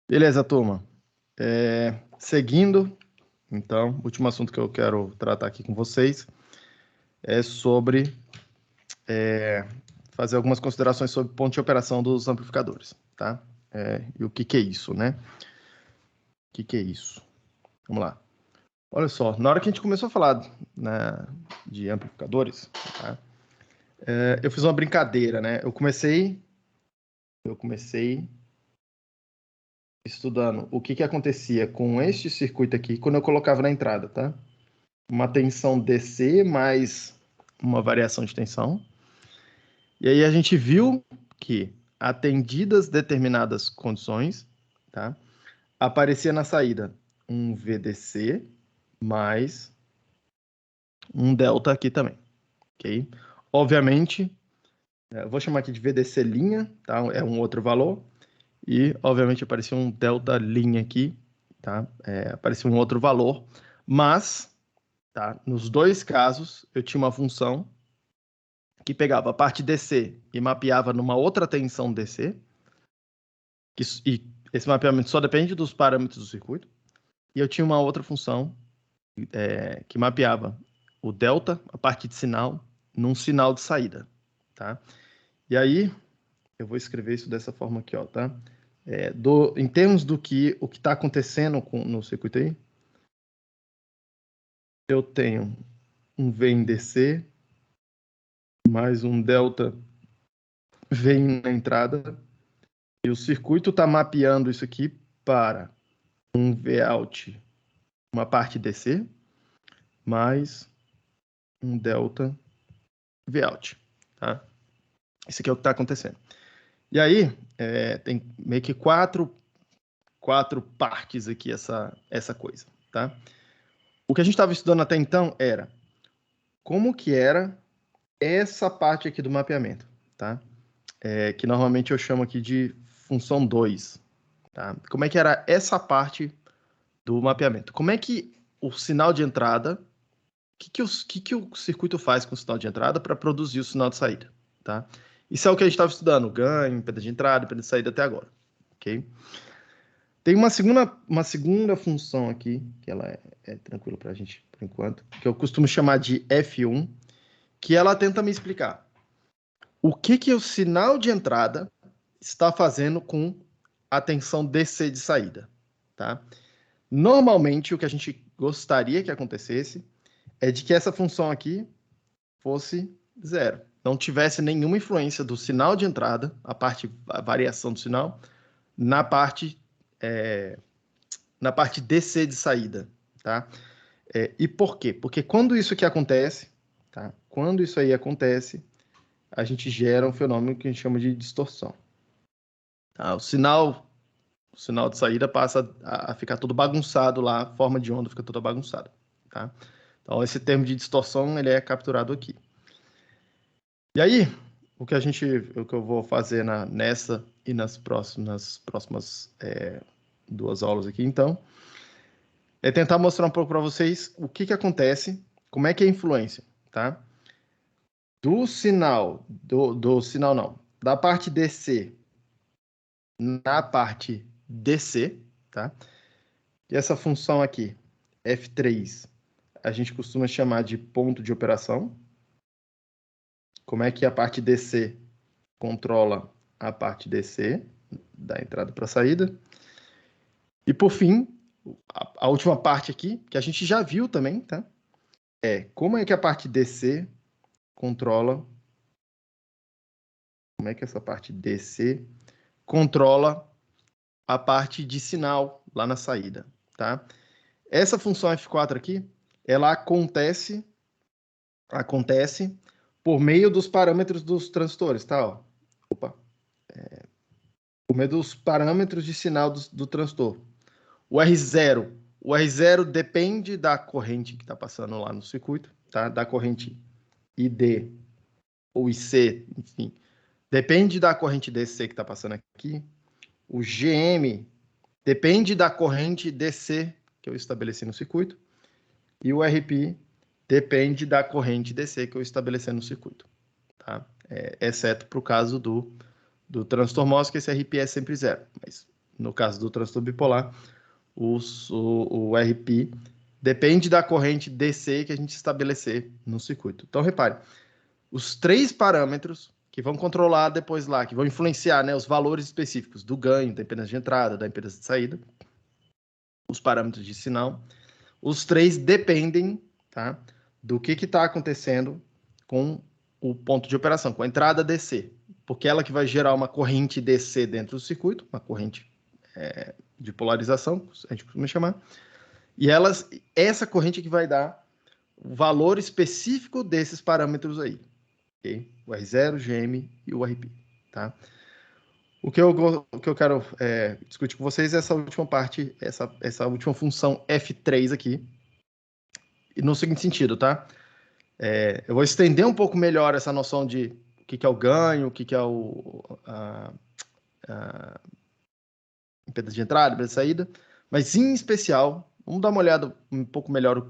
Beleza, turma. Seguindo, então, o último assunto que eu quero tratar aqui com vocês é sobre fazer algumas considerações sobre ponto de operação dos amplificadores, tá? E o que que é isso, né? O que que é isso? Vamos lá. Olha só, na hora que a gente começou a falar, né, de amplificadores, tá? Eu fiz uma brincadeira, né? Eu comecei estudando o que que acontecia com este circuito aqui quando eu colocava na entrada, tá? Uma tensão DC mais uma variação de tensão. E aí a gente viu que, atendidas determinadas condições, tá, aparecia na saída um VDC mais um delta aqui também, ok? Obviamente, eu vou chamar aqui de VDC linha, tá? É um outro valor. E, obviamente, aparecia um delta linha aqui, tá? Aparecia um outro valor. Mas, tá? Nos dois casos, eu tinha uma função que pegava a parte DC e mapeava numa outra tensão DC, e esse mapeamento só depende dos parâmetros do circuito, e eu tinha uma outra função que mapeava o delta, a parte de sinal, num sinal de saída, tá? E aí, eu vou escrever isso dessa forma aqui, ó, tá? Em termos do que o que está acontecendo no circuito aí, eu tenho um V em DC mais um delta V na entrada, e o circuito está mapeando isso aqui para um Vout, uma parte DC, mais um delta Vout, tá? Isso aqui é o que está acontecendo. E aí, tem meio que quatro partes aqui essa coisa, tá? O que a gente estava estudando até então era como que era essa parte aqui do mapeamento, tá? Que normalmente eu chamo aqui de função 2, tá? Como é que era essa parte do mapeamento? Como é que o sinal de entrada, que o circuito faz com o sinal de entrada para produzir o sinal de saída, tá? Isso é o que a gente estava estudando, ganho, impedância de entrada, impedância de saída até agora, ok? Tem uma segunda função aqui, que ela é tranquila para a gente por enquanto, que eu costumo chamar de F1, que ela tenta me explicar o que o sinal de entrada está fazendo com a tensão DC de saída, tá? Normalmente, o que a gente gostaria que acontecesse é de que essa função aqui fosse zero. Não tivesse nenhuma influência do sinal de entrada, a variação do sinal, na parte, na parte DC de saída, tá? E por quê? Porque quando isso aqui acontece, tá? Quando isso aí acontece, a gente gera um fenômeno que a gente chama de distorção. Tá? O sinal de saída passa a ficar todo bagunçado lá, a forma de onda fica toda bagunçada, tá? Então, esse termo de distorção, ele é capturado aqui. E aí, o que eu vou fazer nessa e nas próximas duas aulas aqui, então, é tentar mostrar um pouco para vocês o que acontece, como é que é a influência, tá? Do sinal não, da parte DC na parte DC, tá? E essa função aqui, F3, a gente costuma chamar de ponto de operação. Como é que a parte DC controla a parte DC, da entrada para a saída. E por fim, a última parte aqui, que a gente já viu também, tá? Como é que a parte DC controla. Como é que essa parte DC controla a parte de sinal lá na saída, tá? Essa função F4 aqui, ela acontece por meio dos parâmetros dos transistores, tá? Ó. Opa. Por meio dos parâmetros de sinal do transistor. O R0 depende da corrente que está passando lá no circuito, tá? Da corrente ID ou IC, enfim. Depende da corrente DC que está passando aqui. O GM depende da corrente DC que eu estabeleci no circuito. E o RP depende da corrente DC que eu estabeleci no circuito, tá? Exceto para o caso do transistor MOS, que esse RP é sempre zero. Mas no caso do transtorno bipolar, o RP depende da corrente DC que a gente estabelecer no circuito. Então, repare, os 3 parâmetros que vão controlar depois lá, que vão influenciar, né, os valores específicos do ganho, da impedância de entrada, da impedância de saída, os parâmetros de sinal, os 3 dependem, tá, do que está acontecendo com o ponto de operação, com a entrada DC, porque ela que vai gerar uma corrente DC dentro do circuito, uma corrente de polarização, a gente costuma chamar, e essa corrente que vai dar o valor específico desses parâmetros aí, okay? O R0, o GM e o RP, tá? O que eu quero discutir com vocês é essa última parte, essa última função F3 aqui, e no seguinte sentido, tá? Eu vou estender um pouco melhor essa noção de o que é o ganho, o que é a impedância de entrada, impedância de saída, mas em especial, vamos dar uma olhada um pouco melhor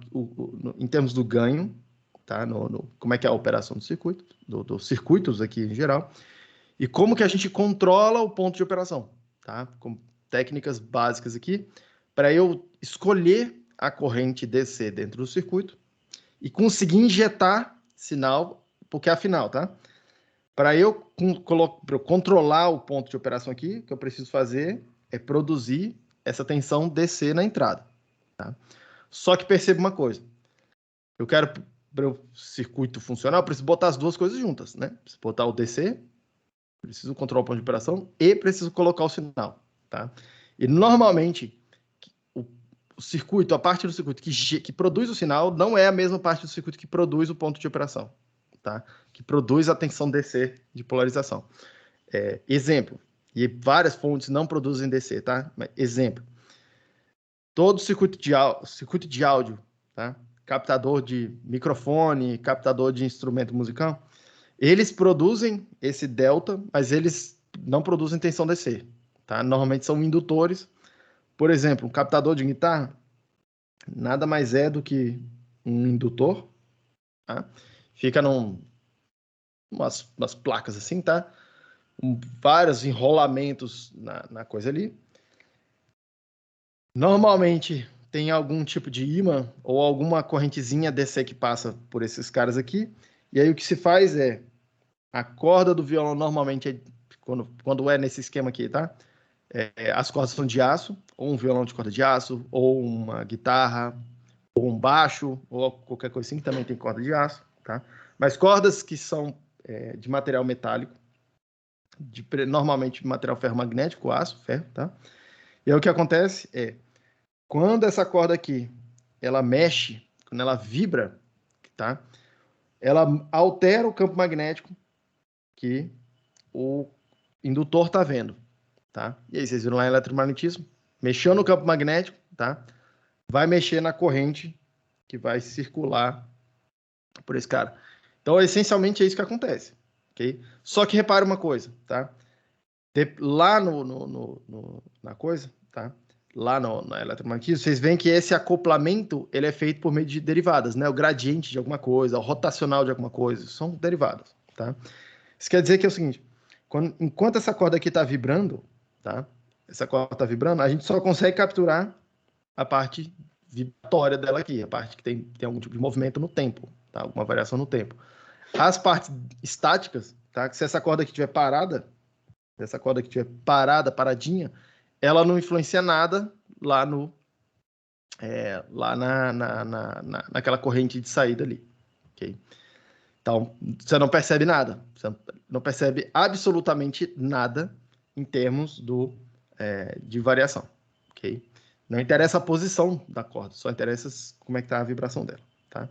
em termos do ganho, tá? Como é que é a operação do circuito, dos circuitos aqui em geral, e como que a gente controla o ponto de operação, tá? Com técnicas básicas aqui, para eu escolher a corrente DC dentro do circuito e conseguir injetar sinal, porque afinal, tá? Para eu controlar o ponto de operação aqui, o que eu preciso fazer é produzir essa tensão DC na entrada, tá? Só que perceba uma coisa, eu quero, para o circuito funcionar, eu preciso botar as duas coisas juntas, né? Preciso botar o DC, preciso controlar o ponto de operação e preciso colocar o sinal, tá? E normalmente o circuito, a parte do circuito que produz o sinal não é a mesma parte do circuito que produz o ponto de operação, tá? Que produz a tensão DC de polarização. Exemplo, e várias fontes não produzem DC, tá? Mas, exemplo, todo circuito de áudio, tá? Captador de microfone, captador de instrumento musical, eles produzem esse delta, mas eles não produzem tensão DC, tá? Normalmente são indutores. Por exemplo, um captador de guitarra nada mais é do que um indutor, tá? Fica umas placas assim, tá? Vários enrolamentos na coisa ali. Normalmente tem algum tipo de ímã ou alguma correntezinha DC que passa por esses caras aqui. E aí o que se faz é a corda do violão normalmente quando é nesse esquema aqui, tá? As cordas são de aço, ou um violão de corda de aço, ou uma guitarra, ou um baixo, ou qualquer coisa assim que também tem corda de aço, tá? Mas cordas que são de material metálico, normalmente material ferromagnético, aço, ferro, tá? E aí o que acontece quando essa corda aqui, ela mexe, quando ela vibra, tá? Ela altera o campo magnético que o indutor está vendo, tá? E aí vocês viram lá em eletromagnetismo, mexeu no campo magnético, tá? Vai mexer na corrente que vai circular por esse cara. Então, essencialmente é isso que acontece, ok? Só que repare uma coisa, tá? Lá na coisa, tá? Lá na eletromagnetismo, vocês veem que esse acoplamento ele é feito por meio de derivadas, né? O gradiente de alguma coisa, o rotacional de alguma coisa, são derivadas, tá? Isso quer dizer que é o seguinte, enquanto essa corda aqui está vibrando, tá? Essa corda está vibrando, a gente só consegue capturar a parte vibratória dela aqui, a parte que tem algum tipo de movimento no tempo, tá? Alguma variação no tempo. As partes estáticas, tá? Que se essa corda aqui estiver parada, paradinha, ela não influencia nada lá naquela corrente de saída ali, ok? Então, você não percebe nada, você não percebe absolutamente nada em termos de variação, ok? Não interessa a posição da corda, só interessa como é que está a vibração dela, tá?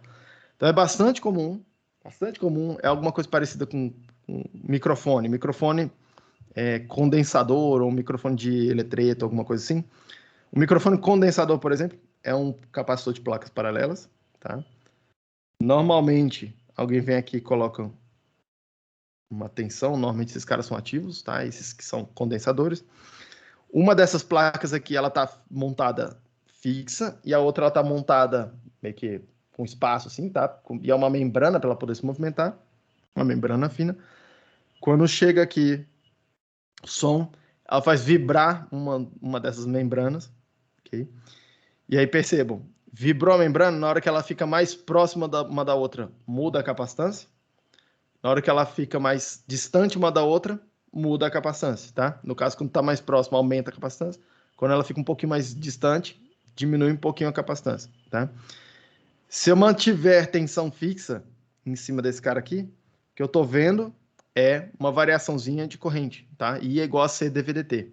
Então, é bastante comum, é alguma coisa parecida com microfone. Microfone condensador ou um microfone de eletreto, alguma coisa assim. O microfone condensador, por exemplo, é um capacitor de placas paralelas, tá? Normalmente, alguém vem aqui e coloca uma tensão, normalmente esses caras são ativos, tá? Esses que são condensadores. Uma dessas placas aqui, ela tá montada fixa e a outra ela tá montada meio que com espaço assim, tá? E é uma membrana para ela poder se movimentar, uma membrana fina. Quando chega aqui som, ela faz vibrar uma dessas membranas, ok? E aí percebam, vibrou a membrana, na hora que ela fica mais próxima uma da outra, muda a capacitância. Na hora que ela fica mais distante uma da outra, muda a capacitância, tá? No caso, quando está mais próximo, aumenta a capacitância. Quando ela fica um pouquinho mais distante, diminui um pouquinho a capacitância, tá? Se eu mantiver tensão fixa em cima desse cara aqui, o que eu estou vendo é uma variaçãozinha de corrente, tá? I é igual a C dVdt,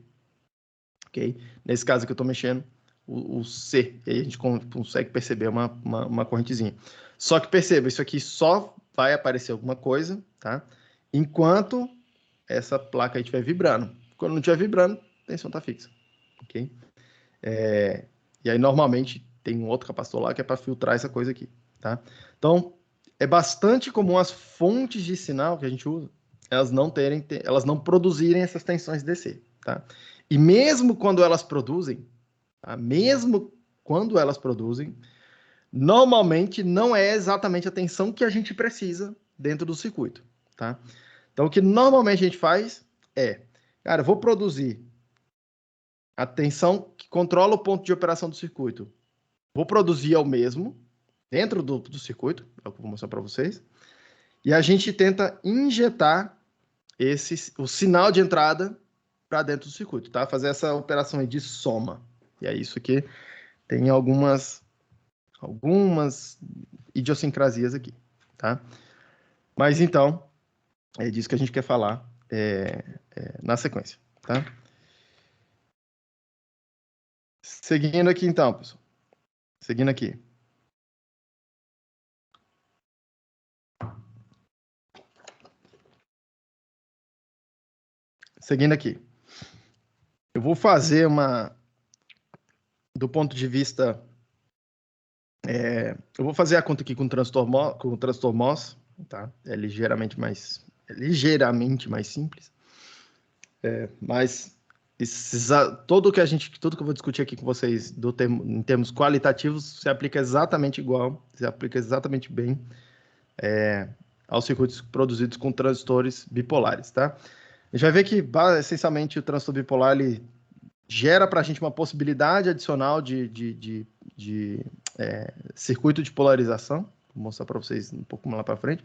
ok? Nesse caso que eu estou mexendo, o C, e aí a gente consegue perceber uma correntezinha. Só que perceba, isso aqui só vai aparecer alguma coisa, tá? Enquanto essa placa aí estiver vibrando. Quando não estiver vibrando, a tensão está fixa, ok? E aí, normalmente, tem um outro capacitor lá que é para filtrar essa coisa aqui, tá? Então, é bastante comum as fontes de sinal que a gente usa, elas não produzirem essas tensões DC, tá? E mesmo quando elas produzem, tá? Mesmo quando elas produzem, normalmente não é exatamente a tensão que a gente precisa dentro do circuito, tá? Então, o que normalmente a gente faz é, cara, eu vou produzir a tensão que controla o ponto de operação do circuito. Vou produzir ao mesmo, dentro do circuito, é o que eu vou mostrar para vocês, e a gente tenta injetar o sinal de entrada para dentro do circuito, tá? Fazer essa operação aí de soma. E é isso que tem algumas idiosincrasias aqui, tá? Mas então, é disso que a gente quer falar na sequência, tá? Seguindo aqui então, pessoal. Seguindo aqui. Seguindo aqui. Eu vou fazer do ponto de vista... eu vou fazer a conta aqui com o transistor MOS, tá? É ligeiramente mais simples. Mas tudo que eu vou discutir aqui com vocês em termos qualitativos se aplica exatamente igual, se aplica exatamente bem aos circuitos produzidos com transistores bipolares, tá? A gente vai ver que, essencialmente, o transistor bipolar ele gera para a gente uma possibilidade adicional de circuito de polarização. Vou mostrar para vocês um pouco mais lá para frente.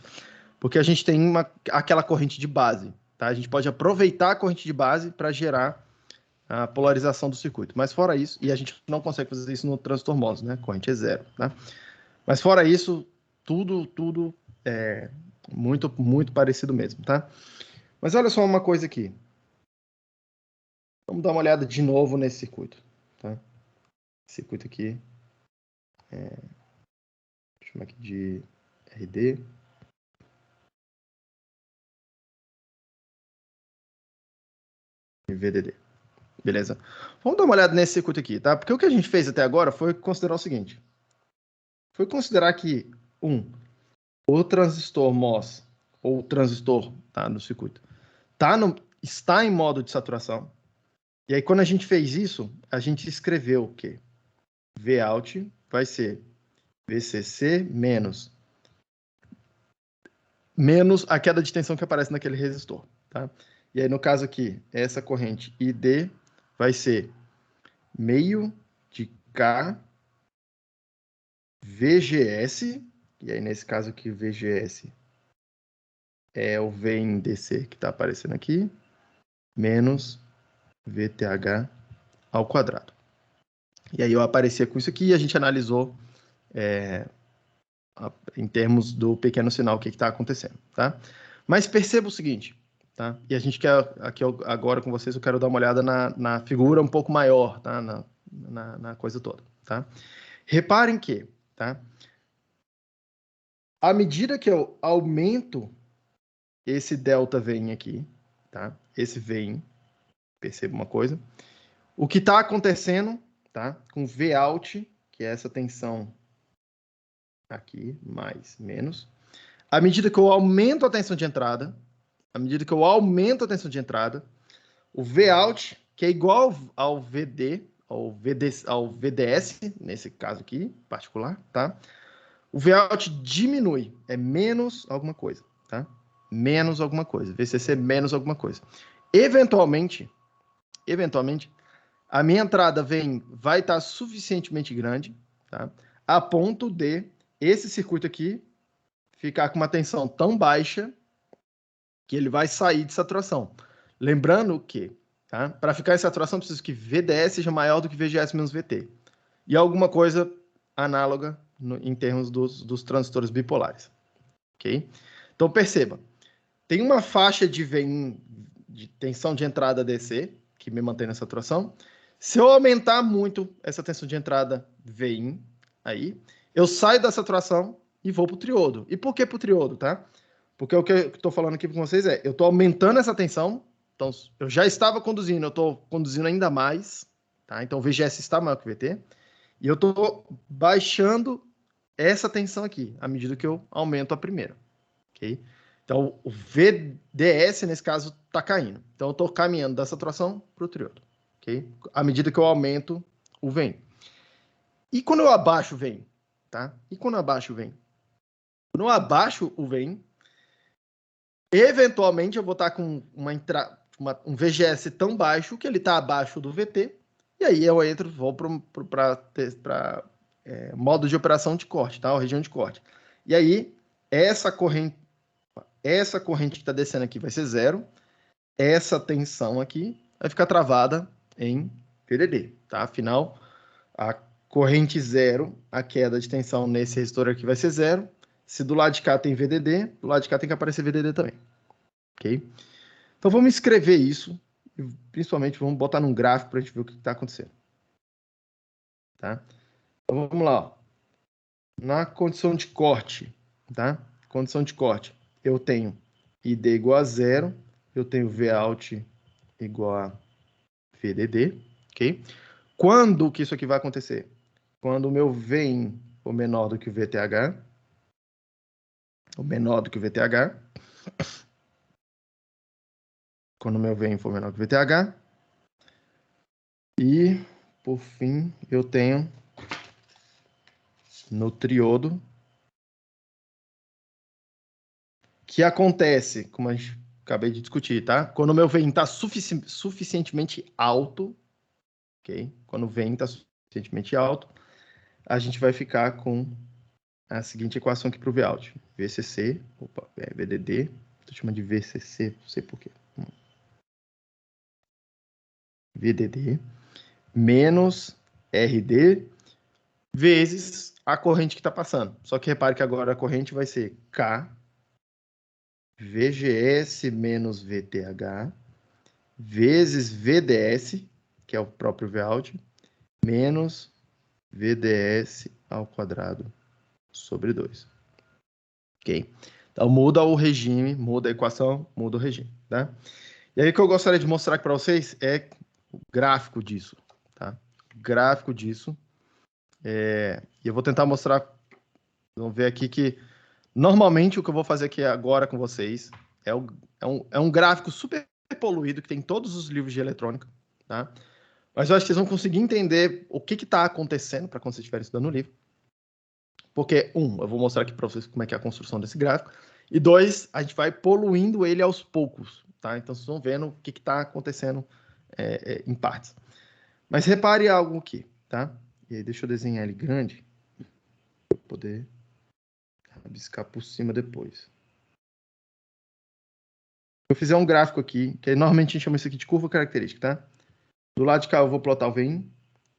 Porque a gente tem aquela corrente de base, tá? A gente pode aproveitar a corrente de base para gerar a polarização do circuito. Mas fora isso, e a gente não consegue fazer isso no transistor MOS, né? Corrente é zero, tá? Mas fora isso, tudo é muito, muito parecido mesmo, tá? Mas olha só uma coisa aqui. Vamos dar uma olhada de novo nesse circuito, tá? Esse circuito aqui, deixa eu chamar aqui de RD. E VDD. Beleza? Vamos dar uma olhada nesse circuito aqui, tá? Porque o que a gente fez até agora foi considerar o seguinte. Foi considerar que, o transistor MOS, ou o transistor, tá, no circuito, está em modo de saturação. E aí, quando a gente fez isso, a gente escreveu o quê? Vout vai ser VCC menos a queda de tensão que aparece naquele resistor, tá? E aí, no caso aqui, essa corrente ID vai ser meio de K VGS, e aí nesse caso aqui, VGS é o V em DC que está aparecendo aqui, menos VTH ao quadrado. E aí eu aparecia com isso aqui e a gente analisou em termos do pequeno sinal o que está acontecendo, tá? Mas perceba o seguinte, tá? E a gente quer, aqui agora com vocês, eu quero dar uma olhada na figura um pouco maior, tá? Na coisa toda, tá? Reparem que, tá? À medida que eu aumento esse delta vem aqui, tá? Esse vem, perceba uma coisa. O que está acontecendo, tá? Com Vout, que é essa tensão aqui, mais, menos. À medida que eu aumento a tensão de entrada, o Vout, que é igual ao VDS, nesse caso aqui, particular, tá? O Vout diminui, é menos alguma coisa, tá? Menos alguma coisa, VCC menos alguma coisa. Eventualmente, eventualmente, a minha entrada vai estar suficientemente grande, tá? A ponto de esse circuito aqui ficar com uma tensão tão baixa que ele vai sair de saturação. Lembrando que, tá? Para ficar em saturação, preciso que VDS seja maior do que VGS menos VT. E alguma coisa análoga em termos dos transistores bipolares. Ok? Então, perceba. Tem uma faixa de VIN, de tensão de entrada DC, que me mantém na saturação. Se eu aumentar muito essa tensão de entrada VIN, aí, eu saio da saturação e vou para o triodo. E por que para o triodo, tá? Porque o que eu estou falando aqui com vocês eu estou aumentando essa tensão, então eu já estava conduzindo, eu estou conduzindo ainda mais, tá? Então o VGS está maior que o VT, e eu estou baixando essa tensão aqui, à medida que eu aumento a primeira, ok? Então o VDS, nesse caso, está caindo. Então eu estou caminhando da saturação para o triodo, ok? À medida que eu aumento o VEM. E quando eu abaixo o VEM, tá? E quando eu abaixo o VEM? Quando eu abaixo o VEM, eventualmente eu vou estar com um VGS tão baixo que ele está abaixo do VT, e aí eu vou para modo de operação de corte, tá? Ou região de corte. E aí, essa corrente que está descendo aqui vai ser zero, essa tensão aqui vai ficar travada em VDD, tá? Afinal, a corrente zero, a queda de tensão nesse resistor aqui vai ser zero. Se do lado de cá tem VDD, do lado de cá tem que aparecer VDD também. Ok? Então vamos escrever isso, e principalmente vamos botar num gráfico para a gente ver o que está acontecendo. Tá? Então vamos lá. Ó. Na condição de corte, tá? Condição de corte, eu tenho ID igual a zero, eu tenho Vout igual a VDD, ok? Quando que isso aqui vai acontecer? Quando o meu VIN for menor do que o VTH, ou menor do que o VTH, quando o meu VIN for menor que o VTH, e, por fim, eu tenho no triodo, que acontece, como a gente acabei de discutir, tá? Quando o meu VIN está suficientemente alto, ok? Quando o VIN está suficientemente alto, a gente vai ficar com a seguinte equação aqui para o Vout. VCC, VDD, estou chamando de VCC, não sei porquê. VDD menos RD vezes a corrente que está passando. Só que repare que agora a corrente vai ser K VGS menos VTH vezes VDS, que é o próprio Vout, menos VDS ao quadrado sobre 2. Ok? Então, muda o regime, muda a equação, muda o regime, tá? E aí, o que eu gostaria de mostrar aqui para vocês é o gráfico disso, tá? O gráfico disso. E eu vou tentar mostrar, vamos ver aqui que, normalmente, o que eu vou fazer aqui agora com vocês é um gráfico super poluído, que tem todos os livros de eletrônica, tá? Mas eu acho que vocês vão conseguir entender o que está acontecendo para quando vocês estiverem estudando o livro. Porque, eu vou mostrar aqui para vocês como é que é a construção desse gráfico. E 2, a gente vai poluindo ele aos poucos, tá? Então, vocês vão vendo o que está acontecendo em partes. Mas repare algo aqui, tá? E aí, deixa eu desenhar ele grande, para poder rabiscar por cima depois. Eu fizer um gráfico aqui, que normalmente a gente chama isso aqui de curva característica, tá? Do lado de cá eu vou plotar o VIN,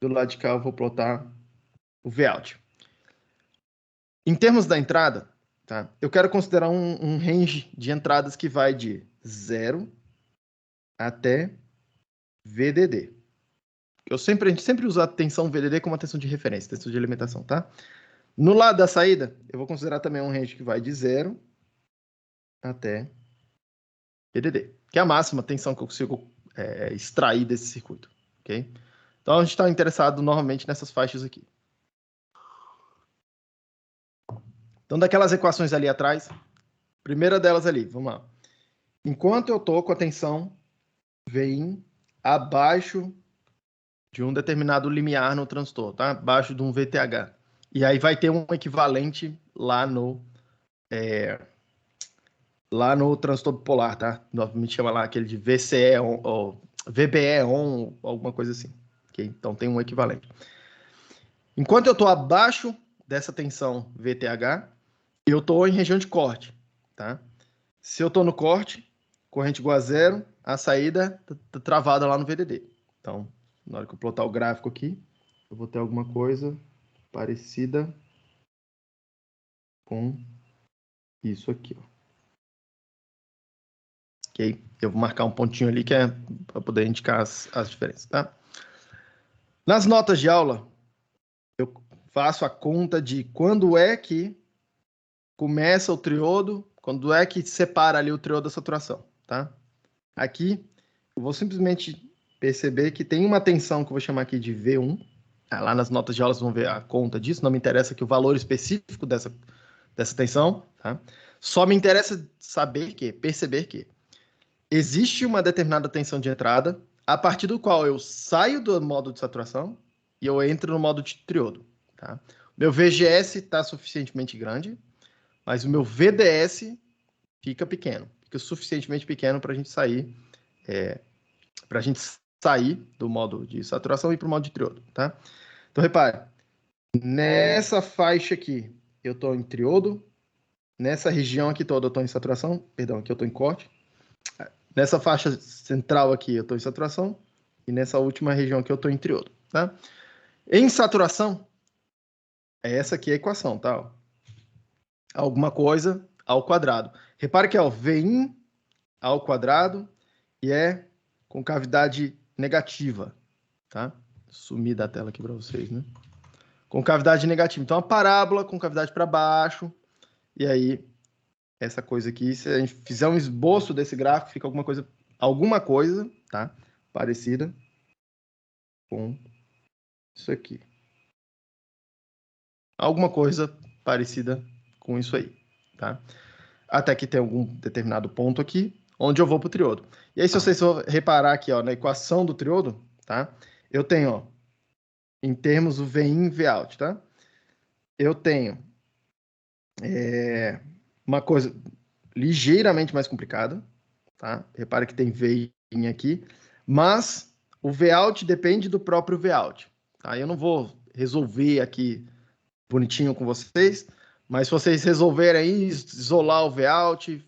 do lado de cá eu vou plotar o Vout. Em termos da entrada, tá? Eu quero considerar um range de entradas que vai de 0 até VDD. A gente sempre usa a tensão VDD como uma tensão de referência, tensão de alimentação, tá? No lado da saída, eu vou considerar também um range que vai de 0 até VDD, que é a máxima tensão que eu consigo extrair desse circuito, ok? Então, a gente está interessado normalmente nessas faixas aqui. Então, daquelas equações ali atrás, primeira delas ali, vamos lá. Enquanto eu estou com a tensão VIN abaixo de um determinado limiar no transistor, tá? Abaixo de um VTH. E aí vai ter um equivalente lá no transistor bipolar, tá? Novamente chama lá aquele de VCE, ou VBE on, alguma coisa assim. Okay? Então, tem um equivalente. Enquanto eu estou abaixo dessa tensão VTH, eu estou em região de corte. Tá? Se eu estou no corte, corrente igual a zero, a saída está travada lá no VDD. Então, na hora que eu plotar o gráfico aqui, eu vou ter alguma coisa parecida com isso aqui. Ó. Ok? Eu vou marcar um pontinho ali que é para poder indicar as diferenças. Tá? Nas notas de aula, eu faço a conta de quando é que começa o triodo, quando é que separa ali o triodo da saturação. Tá? Aqui, eu vou simplesmente perceber que tem uma tensão que eu vou chamar aqui de V1. Lá nas notas de aula vocês vão ver a conta disso. Não me interessa aqui o valor específico dessa tensão. Tá? Só me interessa saber perceber que existe uma determinada tensão de entrada, a partir do qual eu saio do modo de saturação e eu entro no modo de triodo. Tá? Meu VGS está suficientemente grande, mas o meu VDS fica pequeno. Fica suficientemente pequeno para a gente sair do modo de saturação e para o modo de triodo, tá? Então, repare, nessa faixa aqui, eu estou em triodo, nessa região aqui toda eu estou em saturação, perdão, aqui eu estou em corte, nessa faixa central aqui eu estou em saturação, e nessa última região aqui eu estou em triodo, tá? Em saturação, é essa aqui a equação, tá? Alguma coisa ao quadrado. Repare que é o Vin ao quadrado e é com cavidade negativa, tá? Sumir da tela aqui para vocês, né? Com cavidade negativa. Então, a parábola com cavidade para baixo. E aí, essa coisa aqui, se a gente fizer um esboço desse gráfico, fica alguma coisa, tá? Parecida com isso aqui. Alguma coisa parecida com isso aí, tá? Até que tem algum determinado ponto aqui, onde eu vou para o triodo. E aí, se vocês for reparar aqui, ó, na equação do triodo, tá? Eu tenho, ó, em termos do V-in e V-out, tá? Eu tenho uma coisa ligeiramente mais complicada, tá? Repare que tem V-in aqui, mas o V-out depende do próprio V-out, tá? Eu não vou resolver aqui bonitinho com vocês, mas se vocês resolverem aí, isolar o V-out,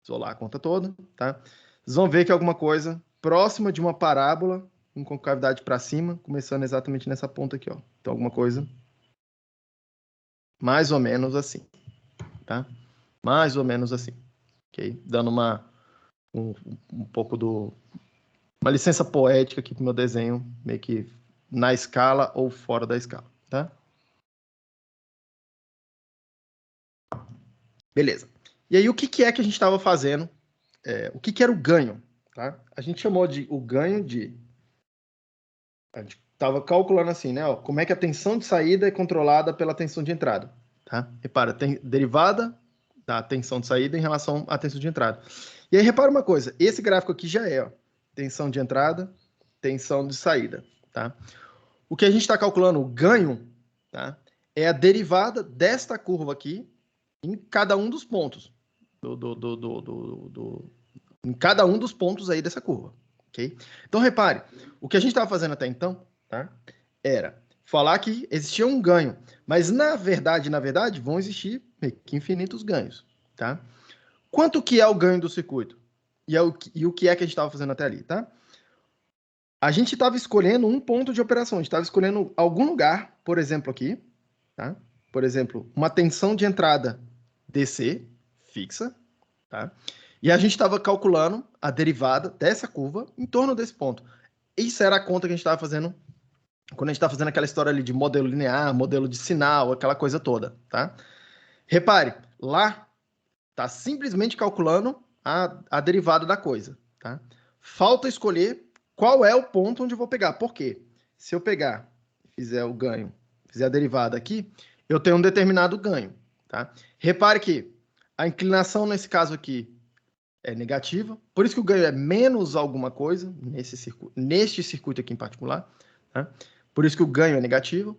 isolar a conta toda, tá? Vocês vão ver que é alguma coisa próxima de uma parábola com concavidade para cima, começando exatamente nessa ponta aqui, ó. Então, alguma coisa mais ou menos assim, tá? Mais ou menos assim, ok? Dando um pouco uma licença poética aqui para o meu desenho, meio que na escala ou fora da escala, tá? Beleza. E aí, o que é que a gente estava fazendo? O que era o ganho? Tá? A gente chamou o ganho de... A gente estava calculando assim, né? Ó, como é que a tensão de saída é controlada pela tensão de entrada. Tá? Repara, tem derivada da tensão de saída em relação à tensão de entrada. E aí, repara uma coisa. Esse gráfico aqui já é, ó, tensão de entrada, tensão de saída. Tá? O que a gente está calculando, o ganho, tá? É a derivada desta curva aqui em cada um dos pontos. Em cada um dos pontos aí dessa curva. Okay? Então, repare, o que a gente estava fazendo até então, tá? Era falar que existia um ganho, mas na verdade, vão existir que infinitos ganhos, tá? Quanto que é o ganho do circuito? E o que é que a gente estava fazendo até ali, tá? A gente estava escolhendo um ponto de operação, a gente estava escolhendo algum lugar, por exemplo aqui, tá? Por exemplo, uma tensão de entrada DC fixa, tá? E a gente estava calculando a derivada dessa curva em torno desse ponto. Isso era a conta que a gente estava fazendo quando a gente está fazendo aquela história ali de modelo linear, modelo de sinal, aquela coisa toda, tá? Repare, lá está simplesmente calculando a derivada da coisa, tá? Falta escolher qual é o ponto onde eu vou pegar. Por quê? Se eu pegar, fizer o ganho, fizer a derivada aqui, eu tenho um determinado ganho, tá? Repare que a inclinação nesse caso aqui é negativa, por isso que o ganho é menos alguma coisa neste circuito aqui em particular, tá? Por isso que o ganho é negativo,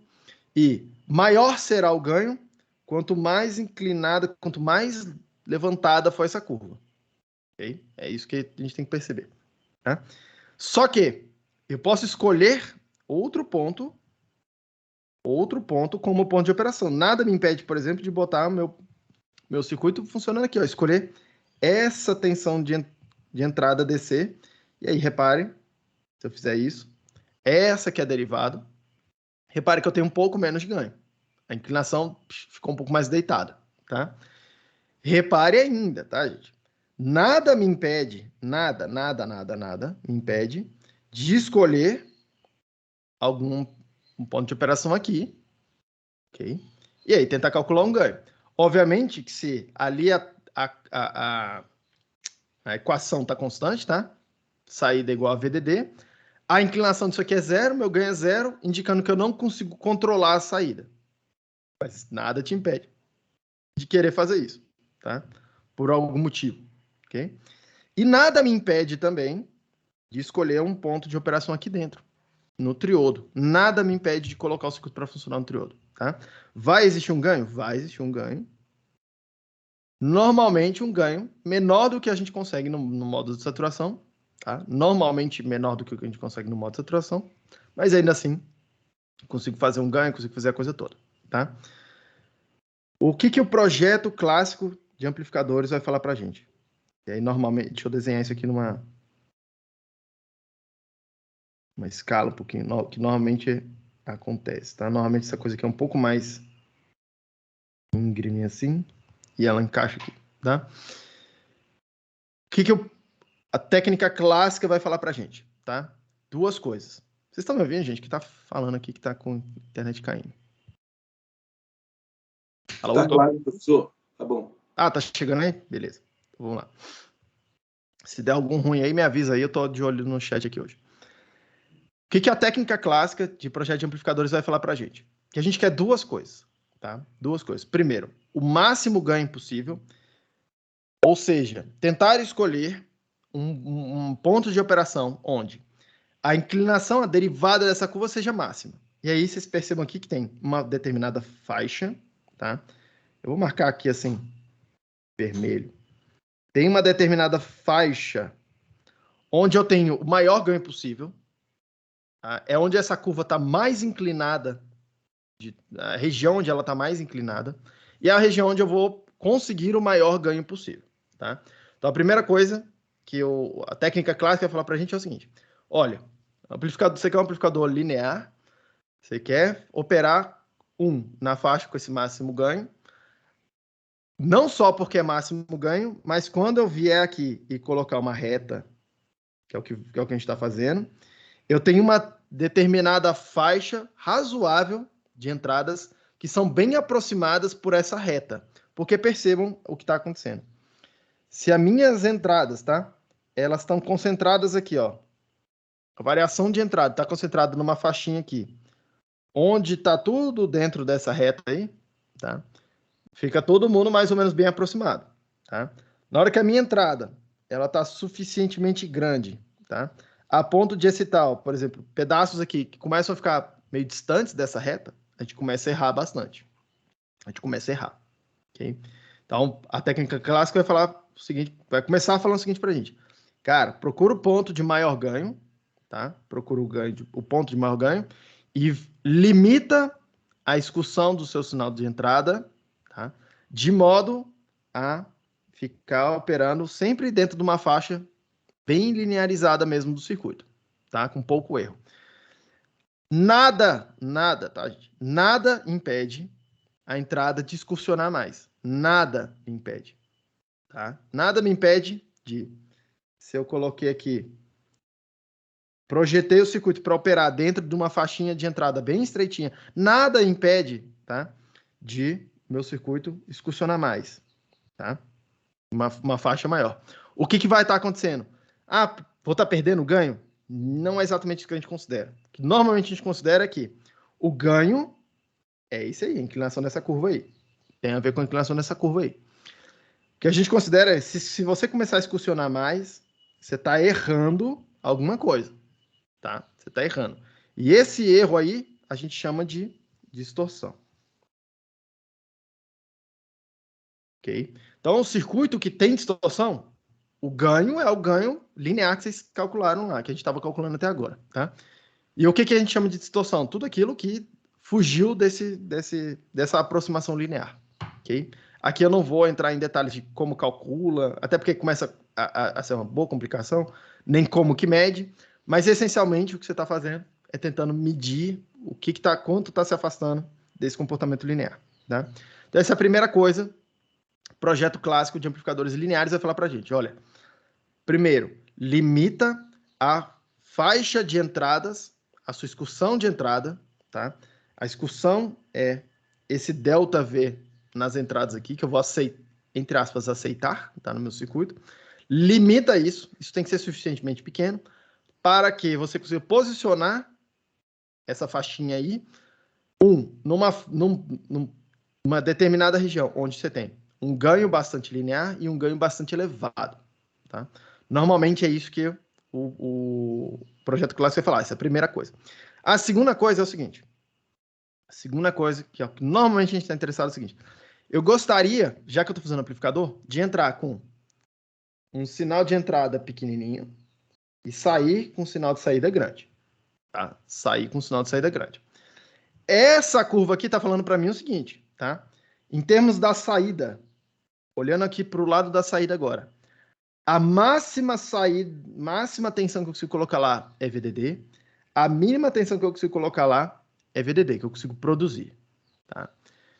e maior será o ganho quanto mais inclinada, quanto mais levantada for essa curva. Okay? É isso que a gente tem que perceber. Tá? Só que eu posso escolher outro ponto como ponto de operação. Nada me impede, por exemplo, de botar meu circuito funcionando aqui, ó, escolher essa tensão de entrada DC, e aí repare, se eu fizer isso, essa que é a derivada, repare que eu tenho um pouco menos de ganho. A inclinação ficou um pouco mais deitada, tá? Repare ainda, tá, gente? Nada me impede, nada me impede de escolher um ponto de operação aqui, ok? E aí tentar calcular um ganho. Obviamente que se ali a equação está constante, tá? Saída igual a VDD. A inclinação disso aqui é zero, meu ganho é zero, indicando que eu não consigo controlar a saída. Mas nada te impede de querer fazer isso, tá? Por algum motivo, ok? E nada me impede também de escolher um ponto de operação aqui dentro, no triodo. Nada me impede de colocar o circuito para funcionar no triodo, tá? Vai existir um ganho? Vai existir um ganho. Normalmente um ganho menor do que a gente consegue no modo de saturação, tá? Normalmente menor do que o que a gente consegue no modo de saturação, mas ainda assim consigo fazer um ganho, consigo fazer a coisa toda, tá? O que o projeto clássico de amplificadores vai falar para a gente? E aí, normalmente, deixa eu desenhar isso aqui numa escala um pouquinho, que normalmente acontece, tá? Normalmente essa coisa aqui é um pouco mais íngreme assim, e ela encaixa aqui, tá? O que a técnica clássica vai falar para a gente, tá? Duas coisas. Vocês estão me ouvindo, gente, que tá falando aqui que tá com a internet caindo? Alô? Tá claro, professor. Tá bom. Ah, tá chegando aí? Beleza. Vamos lá. Se der algum ruim aí, me avisa aí, eu tô de olho no chat aqui hoje. O que a técnica clássica de projeto de amplificadores vai falar pra gente? Que a gente quer duas coisas, tá? Duas coisas. Primeiro, o máximo ganho possível, ou seja, tentar escolher um ponto de operação onde a inclinação, a derivada dessa curva seja máxima. E aí vocês percebam aqui que tem uma determinada faixa, tá? Eu vou marcar aqui assim, vermelho. Tem uma determinada faixa onde eu tenho o maior ganho possível. Tá? É onde essa curva está mais inclinada, a região onde ela está mais inclinada, e é a região onde eu vou conseguir o maior ganho possível. Tá? Então, a primeira coisa que a técnica clássica vai falar para a gente é o seguinte: olha, você quer um amplificador linear, você quer operar na faixa com esse máximo ganho, não só porque é máximo ganho, mas quando eu vier aqui e colocar uma reta, que é o que a gente está fazendo, eu tenho uma determinada faixa razoável de entradas que são bem aproximadas por essa reta. Porque percebam o que está acontecendo. Se as minhas entradas, tá? Elas estão concentradas aqui, ó. A variação de entrada está concentrada numa faixinha aqui, onde está tudo dentro dessa reta aí, tá? Fica todo mundo mais ou menos bem aproximado, tá? Na hora que a minha entrada ela está suficientemente grande, tá? A ponto de excitar, por exemplo, pedaços aqui que começam a ficar meio distantes dessa reta, a gente começa a errar bastante. A gente começa a errar, ok? Então, a técnica clássica vai falar o seguinte, vai começar falando o seguinte para a gente. Cara, procura o ponto de maior ganho, tá? Procura o ponto de maior ganho e limita a excursão do seu sinal de entrada, tá? De modo a ficar operando sempre dentro de uma faixa bem linearizada mesmo do circuito, tá? Com pouco erro. Nada, tá, gente? Nada impede a entrada de excursionar mais. Nada me impede, tá? Nada me impede de, se eu coloquei aqui, projetei o circuito para operar dentro de uma faixinha de entrada bem estreitinha, nada impede, tá? De meu circuito excursionar mais, tá? Uma faixa maior. O que vai estar acontecendo? Ah, vou estar perdendo o ganho? Não é exatamente isso que a gente considera. O que normalmente a gente considera é que o ganho é isso aí, a inclinação dessa curva aí. Tem a ver com a inclinação dessa curva aí. O que a gente considera é, se você começar a excursionar mais, você está errando alguma coisa, tá? Você está errando. E esse erro aí, a gente chama de distorção. Ok? Então, o circuito que tem distorção, O ganho é o ganho linear que vocês calcularam lá, que a gente estava calculando até agora, tá? E o que a gente chama de distorção? Tudo aquilo que fugiu dessa aproximação linear, ok? Aqui eu não vou entrar em detalhes de como calcula, até porque começa a ser uma boa complicação, nem como que mede, mas essencialmente o que você está fazendo é tentando medir quanto está se afastando desse comportamento linear, tá? Então essa é a primeira coisa. Projeto clássico de amplificadores lineares vai falar para a gente, olha, primeiro, limita a faixa de entradas, a sua excursão de entrada, tá? A excursão é esse ΔV nas entradas aqui, que eu vou aceitar, entre aspas, aceitar, tá? No meu circuito. Limita isso tem que ser suficientemente pequeno, para que você consiga posicionar essa faixinha aí, numa determinada região, onde você tem um ganho bastante linear e um ganho bastante elevado, tá? Normalmente é isso que o projeto clássico vai falar, essa é a primeira coisa. A segunda coisa é o seguinte, a segunda coisa que normalmente a gente está interessado é o seguinte, eu gostaria, já que eu estou fazendo amplificador, de entrar com um sinal de entrada pequenininho e sair com um sinal de saída grande, tá? Sair com um sinal de saída grande. Essa curva aqui está falando para mim o seguinte, tá? Em termos da saída, olhando aqui para o lado da saída agora, a máxima tensão que eu consigo colocar lá é VDD, a mínima tensão que eu consigo colocar lá é VDD, que eu consigo produzir, tá?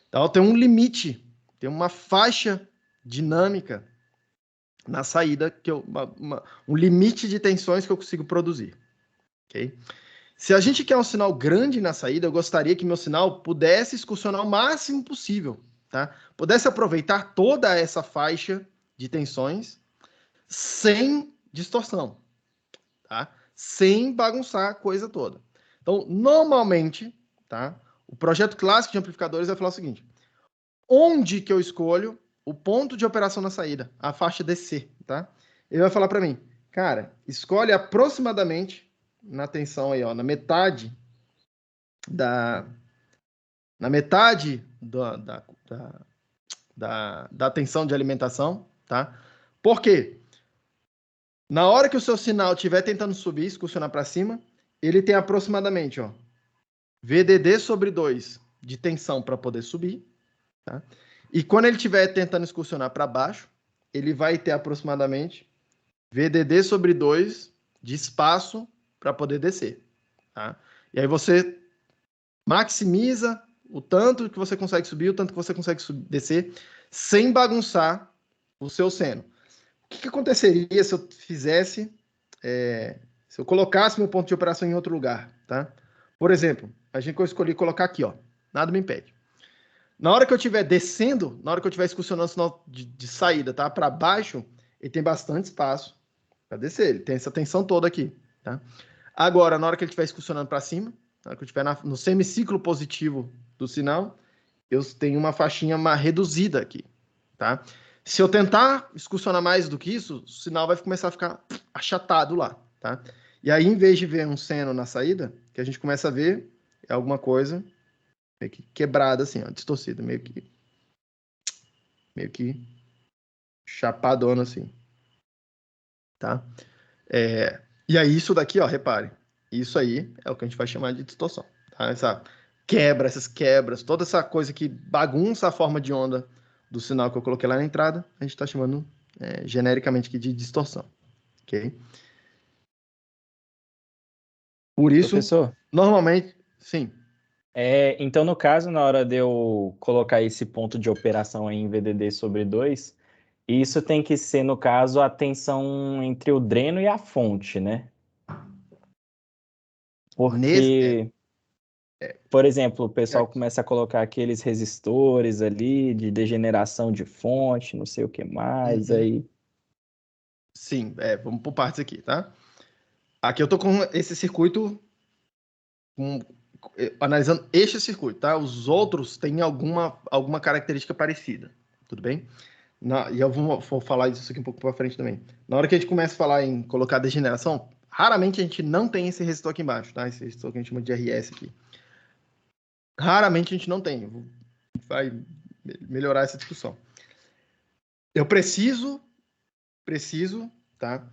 Então tem um limite, tem uma faixa dinâmica na saída, um limite de tensões que eu consigo produzir, ok? Se a gente quer um sinal grande na saída, eu gostaria que meu sinal pudesse excursionar o máximo possível, tá? Pudesse aproveitar toda essa faixa de tensões sem distorção, tá? Sem bagunçar a coisa toda. Então, normalmente, tá? O projeto clássico de amplificadores vai falar o seguinte: onde que eu escolho o ponto de operação na saída, a faixa DC, tá? Ele vai falar para mim, cara, escolhe aproximadamente na tensão aí, ó, na metade da tensão de alimentação, tá? Por quê? Na hora que o seu sinal estiver tentando subir, excursionar para cima, ele tem aproximadamente, ó, VDD sobre 2 de tensão para poder subir, tá? E quando ele estiver tentando excursionar para baixo, ele vai ter aproximadamente VDD sobre 2 de espaço para poder descer, tá? E aí você maximiza o tanto que você consegue subir, o tanto que você consegue descer, sem bagunçar o seu seno. O que aconteceria se eu fizesse, se eu colocasse meu ponto de operação em outro lugar, tá? Por exemplo, a gente que eu escolhi colocar aqui, ó, nada me impede. Na hora que eu estiver descendo, na hora que eu estiver excursionando o sinal de saída, tá? Para baixo, ele tem bastante espaço para descer, ele tem essa tensão toda aqui, tá? Agora, na hora que ele estiver excursionando para cima, na hora que eu estiver no semiciclo positivo do sinal, eu tenho uma faixinha mais reduzida aqui, tá? Se eu tentar excursionar mais do que isso, o sinal vai começar a ficar achatado lá, tá? E aí, em vez de ver um seno na saída, que a gente começa a ver é alguma coisa meio que quebrada, assim, ó, distorcida, meio que chapadona, assim, tá? E aí, isso daqui, ó, repare, isso aí é o que a gente vai chamar de distorção, tá? Essas quebras, toda essa coisa que bagunça a forma de onda do sinal que eu coloquei lá na entrada, a gente está chamando genericamente aqui de distorção, ok? Por isso, Professor, normalmente, sim. então no caso, na hora de eu colocar esse ponto de operação aí em VDD sobre 2, isso tem que ser, no caso, a tensão entre o dreno e a fonte, né? Porque, por exemplo, o pessoal começa a colocar aqueles resistores ali de degeneração de fonte, não sei o que mais, aí... Sim, vamos por partes aqui, tá? Aqui eu tô com esse circuito, analisando este circuito, tá? Os outros têm alguma característica parecida, tudo bem? E eu vou falar disso aqui um pouco para frente também. Na hora que a gente começa a falar em colocar degeneração, raramente a gente não tem esse resistor aqui embaixo, tá? Esse resistor que a gente chama de RS aqui. Raramente a gente não tem. Vai melhorar essa discussão. Eu preciso preciso, tá?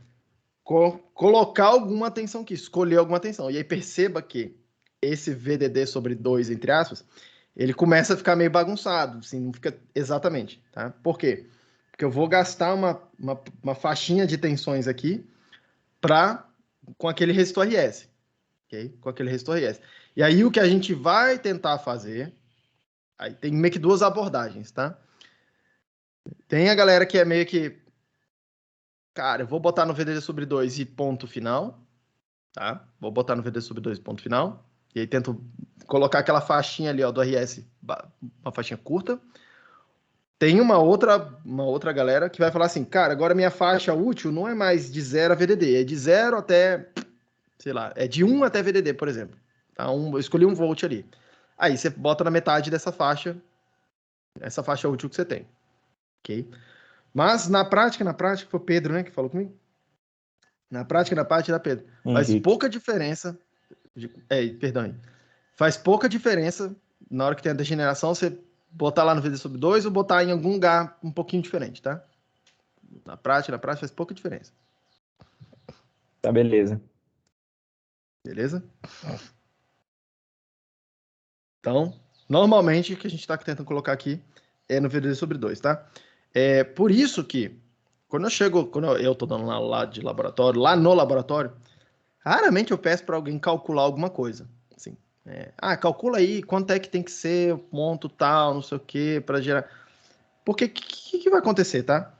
Colocar alguma tensão aqui, escolher alguma tensão. E aí perceba que esse VDD sobre 2, entre aspas, ele começa a ficar meio bagunçado, assim, não fica exatamente, tá? Por quê? Porque eu vou gastar uma faixinha de tensões aqui com aquele resistor RS, ok? Com aquele resistor RS. E aí o que a gente vai tentar fazer, aí tem meio que duas abordagens, tá? Tem a galera que é meio que, cara, eu vou botar no VDD sobre 2 e ponto final, tá? Vou botar no VDD sobre 2 e ponto final. E aí tento colocar aquela faixinha ali, ó, do RS, uma faixinha curta. Tem uma outra galera que vai falar assim, cara, agora minha faixa útil não é mais de 0 a VDD, é de 0 até, sei lá, é de 1 até VDD, por exemplo. Tá? Eu escolhi 1 volt ali. Aí você bota na metade dessa faixa, essa faixa útil que você tem. Ok? Mas na prática, foi o Pedro, né, que falou comigo? Na prática, Pedro, faz pouca diferença. Perdão. Faz pouca diferença na hora que tem a degeneração, você botar lá no VD sobre 2 ou botar em algum lugar um pouquinho diferente, tá? Na prática faz pouca diferença. Tá, beleza. Beleza? Então, normalmente o que a gente está tentando colocar aqui é no VD sobre 2, tá? É por isso que quando eu tô dando lá de laboratório, lá no laboratório, raramente eu peço para alguém calcular alguma coisa. Assim, calcula aí quanto é que tem que ser o ponto tal, não sei o que, para gerar. Porque o que vai acontecer, tá?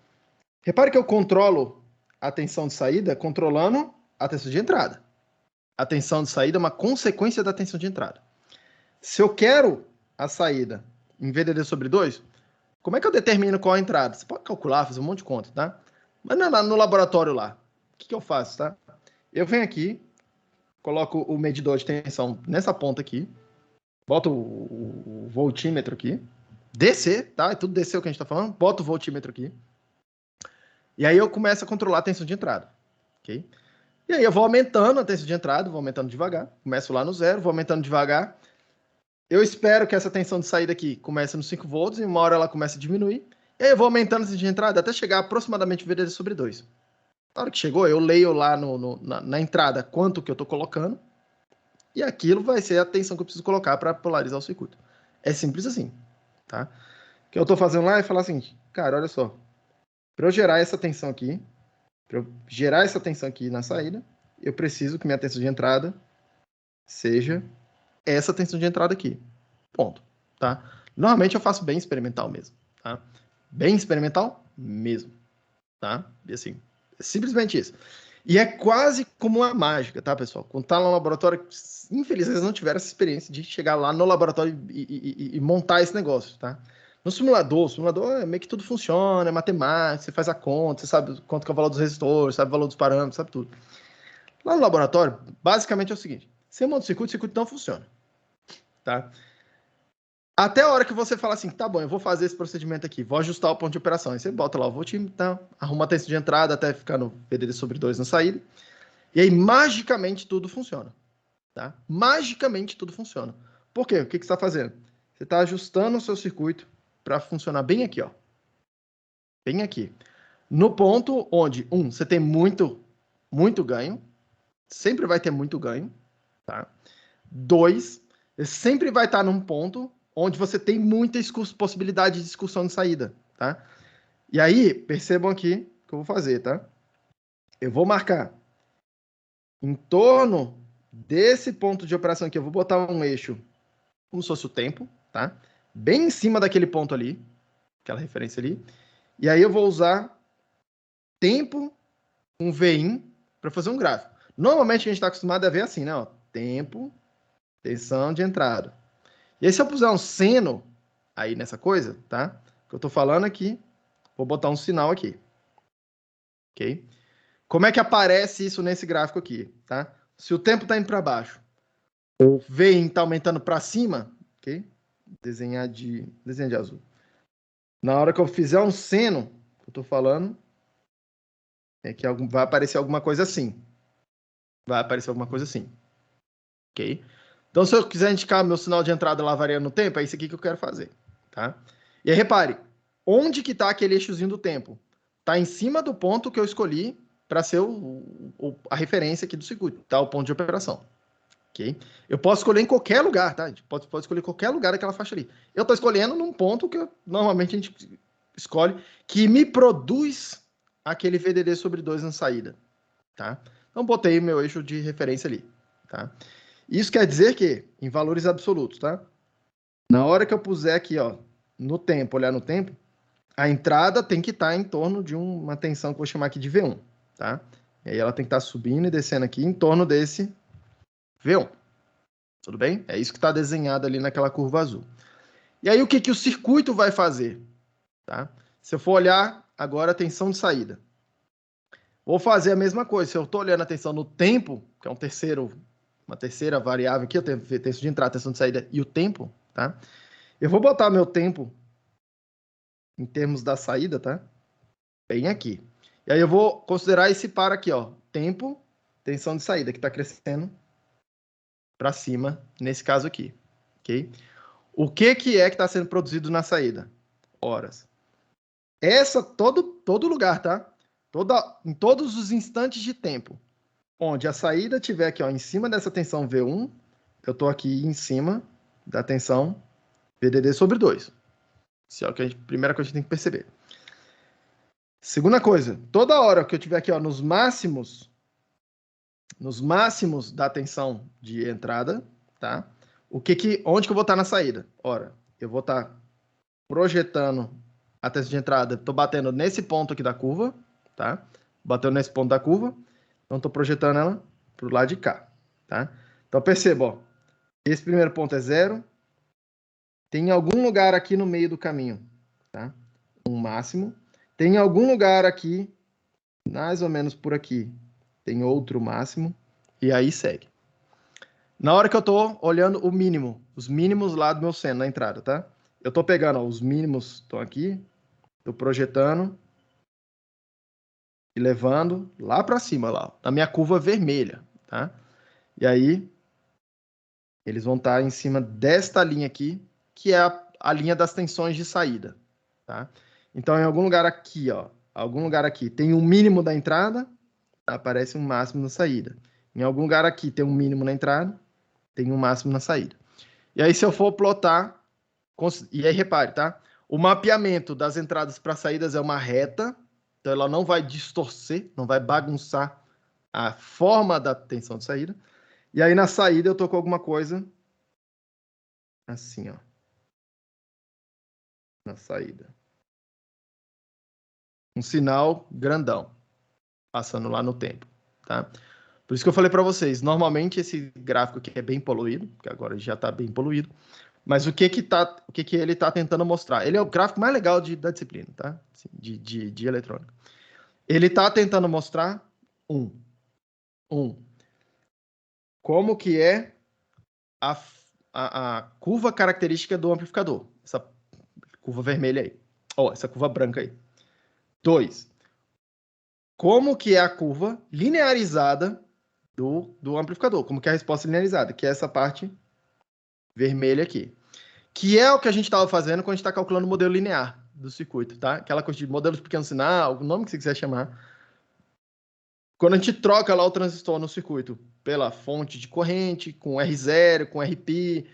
Repare que eu controlo a tensão de saída controlando a tensão de entrada. A tensão de saída é uma consequência da tensão de entrada. Se eu quero a saída em VDD sobre 2, como é que eu determino qual a entrada? Você pode calcular, fazer um monte de conta, tá? Mas no laboratório lá, o que eu faço, tá? Eu venho aqui, coloco o medidor de tensão nessa ponta aqui, boto o voltímetro aqui, DC, tá? É tudo DC o que a gente tá falando, boto o voltímetro aqui, e aí eu começo a controlar a tensão de entrada, ok? E aí eu vou aumentando a tensão de entrada, vou aumentando devagar, começo lá no 0, vou aumentando devagar. Eu espero que essa tensão de saída aqui comece nos 5 volts, e uma hora ela começa a diminuir. E aí eu vou aumentando a tensão de entrada até chegar aproximadamente o VDD sobre 2. Na hora que chegou, eu leio lá na entrada quanto que eu estou colocando, e aquilo vai ser a tensão que eu preciso colocar para polarizar o circuito. É simples assim, tá? O que eu estou fazendo lá é falar assim, cara, olha só, para eu gerar essa tensão aqui, na saída, eu preciso que minha tensão de entrada seja essa tensão de entrada aqui. Ponto. Tá? Normalmente eu faço bem experimental mesmo. Tá? Bem experimental mesmo. Tá? E assim, é simplesmente isso. E é quase como uma mágica, tá, pessoal? Quando tá no laboratório, infelizmente, eles não tiveram essa experiência de chegar lá no laboratório e montar esse negócio, tá? No simulador, é meio que tudo funciona, é matemática, você faz a conta, você sabe quanto que é o valor dos resistores, sabe o valor dos parâmetros, sabe tudo. Lá no laboratório, basicamente é o seguinte, você monta o circuito não funciona, tá? Até a hora que você fala assim, tá bom, eu vou fazer esse procedimento aqui, vou ajustar o ponto de operação. Aí você bota lá o voltímetro, tá? Arruma a tensão de entrada até ficar no VDD sobre 2 na saída. E aí, magicamente, tudo funciona. Tá? Magicamente, tudo funciona. Por quê? O que você está fazendo? Você está ajustando o seu circuito para funcionar bem aqui, ó. Bem aqui. No ponto onde, você tem muito ganho. Sempre vai ter muito ganho. Tá? 2, sempre vai estar num ponto onde você tem muita possibilidade de discussão de saída, tá? E aí, percebam aqui o que eu vou fazer, tá? Eu vou marcar em torno desse ponto de operação aqui, eu vou botar um eixo como se fosse o tempo, tá? Bem em cima daquele ponto ali, aquela referência ali. E aí eu vou usar tempo com Vin para fazer um gráfico. Normalmente a gente está acostumado a ver assim, né? Ó, tempo, tensão de entrada. E aí, se eu puser um seno aí nessa coisa, tá? Que eu tô falando aqui, vou botar um sinal aqui. Ok? Como é que aparece isso nesse gráfico aqui, tá? Se o tempo tá indo para baixo, o V tá aumentando para cima, ok? Desenhar de azul. Na hora que eu fizer um seno, que eu tô falando, é que vai aparecer alguma coisa assim. Vai aparecer alguma coisa assim. Ok? Então, se eu quiser indicar meu sinal de entrada lá variando no tempo, é isso aqui que eu quero fazer, tá? E aí, repare, onde que está aquele eixozinho do tempo? está em cima do ponto que eu escolhi para ser a referência aqui do circuito, tá? O ponto de operação. Okay? Eu posso escolher em qualquer lugar, tá? A gente pode escolher qualquer lugar daquela faixa ali. Eu estou escolhendo num ponto que normalmente a gente escolhe, que me produz aquele VDD sobre 2 na saída, tá? Então, botei o meu eixo de referência ali, tá? Isso quer dizer que, em valores absolutos, tá? Na hora que eu puser aqui, ó, no tempo, olhar no tempo, a entrada tem que estar em torno de uma tensão que eu vou chamar aqui de V1, tá? E aí ela tem que estar subindo e descendo aqui em torno desse V1. Tudo bem? É isso que está desenhado ali naquela curva azul. E aí o que o circuito vai fazer? Tá? Se eu for olhar agora a tensão de saída. Vou fazer a mesma coisa. Se eu estou olhando a tensão no tempo, que é uma terceira variável aqui, eu tenho tensão de entrada, tensão de saída e o tempo, tá? Eu vou botar meu tempo em termos da saída, tá? Bem aqui. E aí eu vou considerar esse par aqui, ó. Tempo, tensão de saída, que está crescendo para cima, nesse caso aqui. Ok? O que é que está sendo produzido na saída? Horas. Todo lugar, tá? Em todos os instantes de tempo, onde a saída estiver aqui, ó, em cima dessa tensão V1, eu estou aqui em cima da tensão VDD sobre 2. Isso é a primeira coisa que a gente tem que perceber. Segunda coisa, toda hora que eu estiver aqui, ó, nos máximos da tensão de entrada, tá? Onde que eu vou estar na saída? Ora, eu vou estar projetando a tensão de entrada, estou batendo nesse ponto aqui da curva, tá? Batendo nesse ponto da curva, então estou projetando ela para o lado de cá, tá? Então perceba, ó, esse primeiro ponto é 0, tem algum lugar aqui no meio do caminho, tá? Um máximo. Tem algum lugar aqui, mais ou menos por aqui, tem outro máximo, e aí segue. Na hora que eu estou olhando o mínimo, os mínimos lá do meu seno na entrada, tá? Eu estou pegando, ó, os mínimos estão aqui, estou projetando e levando lá para cima, lá, na minha curva vermelha, tá? E aí, eles vão estar em cima desta linha aqui, que é a linha das tensões de saída, tá? Então, em algum lugar aqui, ó, tem um mínimo da entrada, aparece um máximo na saída. Em algum lugar aqui tem um mínimo na entrada, tem um máximo na saída. E aí, se eu for plotar, e aí repare, tá? O mapeamento das entradas para saídas é uma reta, então ela não vai distorcer, não vai bagunçar a forma da tensão de saída. E aí na saída eu tô com alguma coisa assim, ó. Na saída. Um sinal grandão, passando lá no tempo, tá? Por isso que eu falei para vocês, normalmente esse gráfico aqui é bem poluído, que agora já está bem poluído, mas o que ele está tentando mostrar? Ele é o gráfico mais legal da disciplina, tá? Assim, de eletrônica. Ele está tentando mostrar como que é a curva característica do amplificador, essa curva vermelha aí, ó, essa curva branca aí. 2, como que é a curva linearizada do amplificador, como que é a resposta linearizada, que é essa parte vermelha aqui. Que é o que a gente estava fazendo quando a gente está calculando o modelo linear do circuito, tá? Aquela coisa de modelo de pequeno sinal, o nome que você quiser chamar. Quando a gente troca lá o transistor no circuito pela fonte de corrente, com R0, com RP,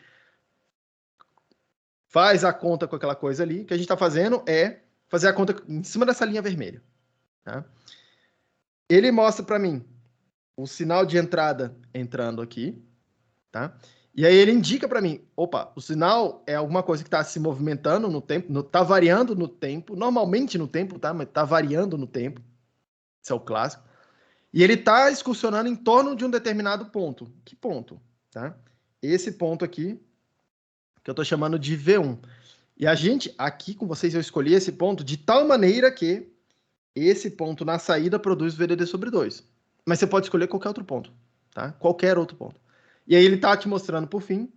faz a conta com aquela coisa ali, o que a gente está fazendo é fazer a conta em cima dessa linha vermelha. Tá? Ele mostra para mim o sinal de entrada entrando aqui, tá? E aí ele indica para mim, opa, o sinal é alguma coisa que está se movimentando no tempo, está variando no tempo, normalmente no tempo, tá? Mas está variando no tempo. Esse é o clássico. E ele está excursionando em torno de um determinado ponto. Que ponto? Tá? Esse ponto aqui, que eu estou chamando de V1. E a gente, aqui com vocês, eu escolhi esse ponto de tal maneira que esse ponto na saída produz VDD sobre 2. Mas você pode escolher qualquer outro ponto, tá? Qualquer outro ponto. E aí ele está te mostrando, por fim,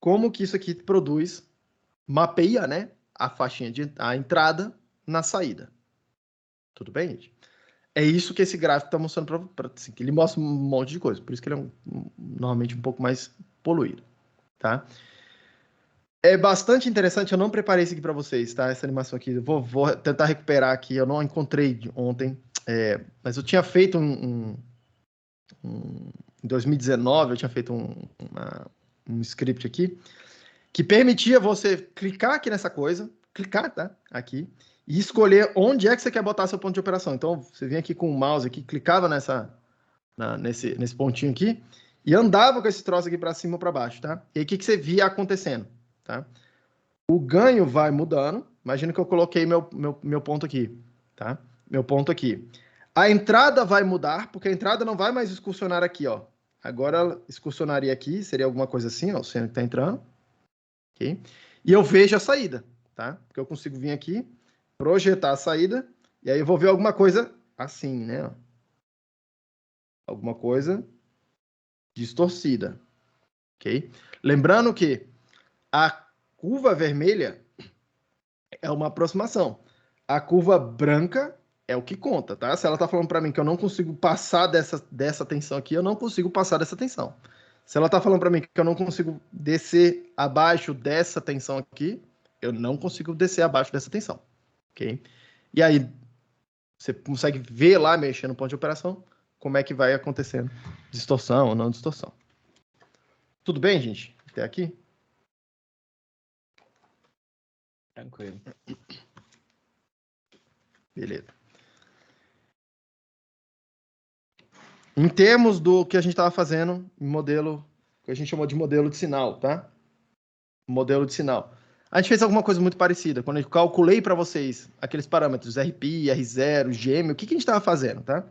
como que isso aqui produz, mapeia, né, a faixinha a entrada na saída. Tudo bem, gente? É isso que esse gráfico está mostrando para assim, que ele mostra um monte de coisa. Por isso que ele é normalmente um pouco mais poluído, tá? É bastante interessante, eu não preparei isso aqui para vocês, tá? Essa animação aqui. Eu vou tentar recuperar aqui, eu não encontrei ontem, mas eu tinha feito em 2019, eu tinha feito um script aqui, que permitia você clicar aqui nessa coisa, clicar, tá? Aqui, e escolher onde é que você quer botar seu ponto de operação. Então, você vinha aqui com o mouse aqui, clicava nesse pontinho aqui, e andava com esse troço aqui para cima ou para baixo, tá? E aí, o que você via acontecendo, tá? O ganho vai mudando. Imagina que eu coloquei meu ponto aqui, tá? Meu ponto aqui. A entrada vai mudar, porque a entrada não vai mais excursionar aqui, ó. Agora ela excursionaria aqui, seria alguma coisa assim, ó, o seno que tá entrando. Ok? E eu vejo a saída, tá? Porque eu consigo vir aqui, projetar a saída, e aí eu vou ver alguma coisa assim, né? Alguma coisa distorcida, ok? Lembrando que a curva vermelha é uma aproximação. A curva branca é o que conta, tá? Se ela tá falando para mim que eu não consigo passar dessa tensão aqui, eu não consigo passar dessa tensão. Se ela tá falando para mim que eu não consigo descer abaixo dessa tensão aqui, eu não consigo descer abaixo dessa tensão, ok? E aí, você consegue ver lá, mexendo no ponto de operação, como é que vai acontecendo distorção ou não distorção. Tudo bem, gente? Até aqui? Tranquilo. Beleza. Em termos do que a gente estava fazendo em modelo, que a gente chamou de modelo de sinal, tá? Modelo de sinal. A gente fez alguma coisa muito parecida. Quando eu calculei para vocês aqueles parâmetros RPI, R0, GM, o que a gente estava fazendo, tá?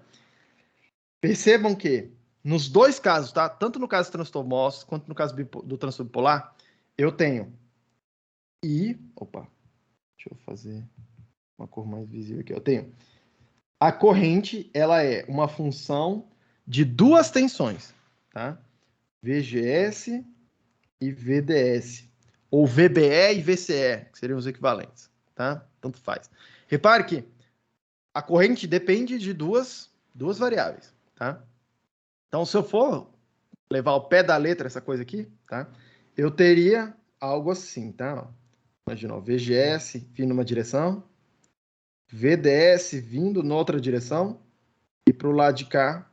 Percebam que nos dois casos, tá? Tanto no caso do transtorno MOS quanto no caso do transtorno bipolar, eu tenho opa, deixa eu fazer uma cor mais visível aqui. Eu tenho a corrente, ela é uma função de duas tensões, tá? VGS e VDS, ou VBE e VCE, que seriam os equivalentes, tá? Tanto faz. Repare que a corrente depende de duas variáveis, tá? Então, se eu for levar ao pé da letra essa coisa aqui, tá? Eu teria algo assim, tá? Imagina, ó, VGS vindo numa direção, VDS vindo noutra direção, e para o lado de cá,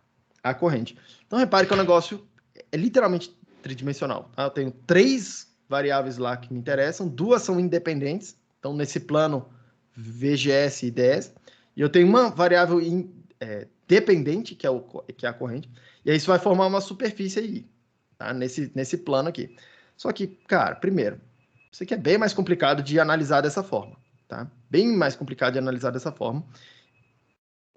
a corrente. Então, repare que o negócio é literalmente tridimensional. Tá? Eu tenho três variáveis lá que me interessam, duas são independentes, então nesse plano VGS e DS, e eu tenho uma variável dependente, que é a corrente, e aí isso vai formar uma superfície aí, tá? nesse plano aqui. Só que, cara, primeiro, isso aqui é bem mais complicado de analisar dessa forma, tá? Bem mais complicado de analisar dessa forma.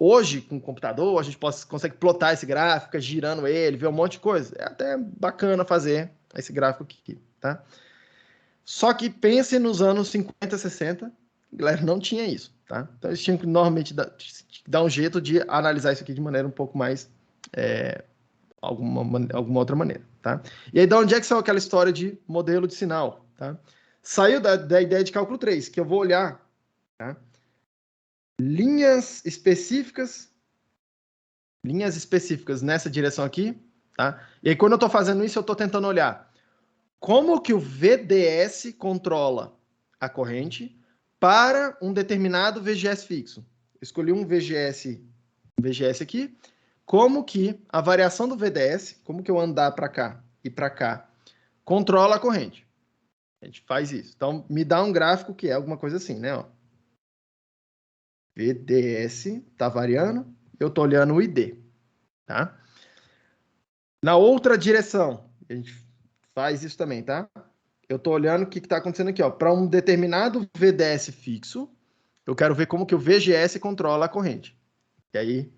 Hoje, com o computador, a gente consegue plotar esse gráfico, girando ele, ver um monte de coisa. É até bacana fazer esse gráfico aqui, tá? Só que pense nos anos 50, 60, a galera não tinha isso, tá? Então eles tinham que normalmente dar um jeito de analisar isso aqui de maneira um pouco mais... alguma outra maneira, tá? E aí, da onde é que saiu aquela história de modelo de sinal, tá? Saiu da ideia de cálculo 3, que eu vou olhar, tá? Linhas específicas nessa direção aqui, tá? E aí, quando eu estou fazendo isso, eu estou tentando olhar como que o VDS controla a corrente para um determinado VGS fixo. Escolhi um VGS aqui, como que a variação do VDS, como que eu andar para cá e para cá, controla a corrente. A gente faz isso. Então, me dá um gráfico que é alguma coisa assim, né? Ó. VDS está variando, eu estou olhando o ID. Tá? Na outra direção, a gente faz isso também, tá? Eu estou olhando o que está acontecendo aqui, ó. Para um determinado VDS fixo, eu quero ver como que o VGS controla a corrente. E aí,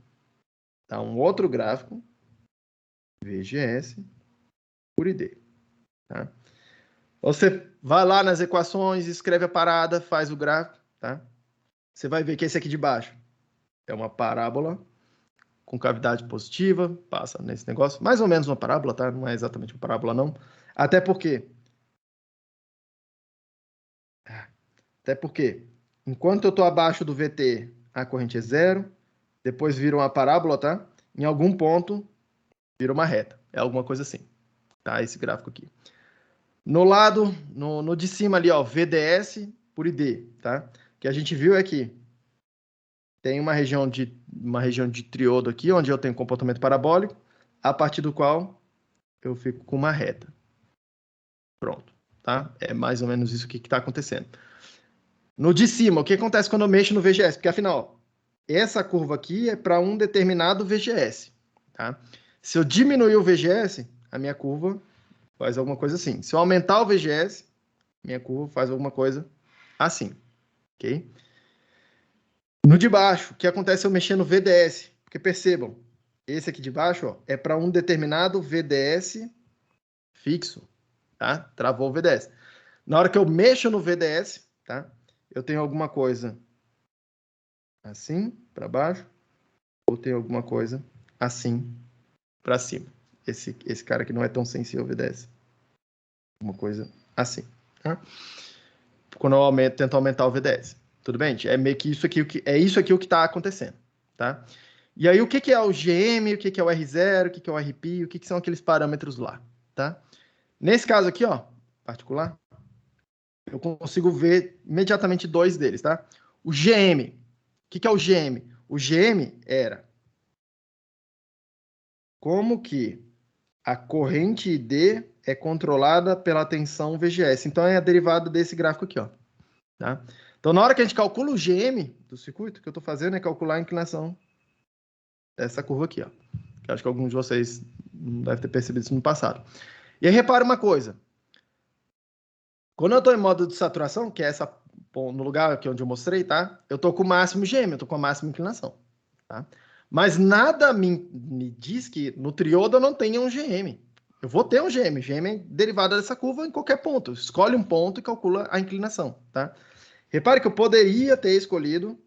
tá um outro gráfico, VGS por ID. Tá? Você vai lá nas equações, escreve a parada, faz o gráfico, tá? Você vai ver que esse aqui de baixo é uma parábola com cavidade positiva, passa nesse negócio, mais ou menos uma parábola, tá? Não é exatamente uma parábola, não. Até porque, enquanto eu estou abaixo do VT, a corrente é zero, depois vira uma parábola, tá? Em algum ponto, vira uma reta. É alguma coisa assim, tá? Esse gráfico aqui. No lado, no de cima ali, ó, VDS por ID, tá? O que a gente viu é que tem uma região de triodo aqui, onde eu tenho comportamento parabólico, a partir do qual eu fico com uma reta. Pronto, tá? É mais ou menos isso que está acontecendo. No de cima, o que acontece quando eu mexo no VGS? Porque, afinal, essa curva aqui é para um determinado VGS, tá? Se eu diminuir o VGS, a minha curva faz alguma coisa assim. Se eu aumentar o VGS, minha curva faz alguma coisa assim, ok? No de baixo, o que acontece se eu mexer no VDS? Porque percebam, esse aqui de baixo ó, é para um determinado VDS fixo, tá? Travou o VDS. Na hora que eu mexo no VDS, tá? Eu tenho alguma coisa assim para baixo, ou tenho alguma coisa assim para cima. Esse cara aqui não é tão sensível ao VDS. Uma coisa assim, tá? Quando eu tento aumentar o VDS. Tudo bem, gente? É meio que isso aqui, é isso aqui o que está acontecendo, tá? E aí, o que é o GM, o que é o R0, o que é o RP, o que são aqueles parâmetros lá, tá? Nesse caso aqui, ó, particular, eu consigo ver imediatamente dois deles, tá? O GM. O que é o GM? O GM era como que a corrente ID é controlada pela tensão VGS. Então, é a derivada desse gráfico aqui, ó. Tá? Então, na hora que a gente calcula o GM do circuito, o que eu estou fazendo é calcular a inclinação dessa curva aqui, ó. Que acho que alguns de vocês não devem ter percebido isso no passado. E aí, repara uma coisa. Quando eu estou em modo de saturação, que é essa no lugar aqui onde eu mostrei, tá? Eu estou com o máximo GM, eu estou com a máxima inclinação, tá? Mas nada me diz que no triodo eu não tenha um GM. Eu vou ter um GM. GM é derivada dessa curva em qualquer ponto. Escolhe um ponto e calcula a inclinação, tá? Repare que eu poderia ter escolhido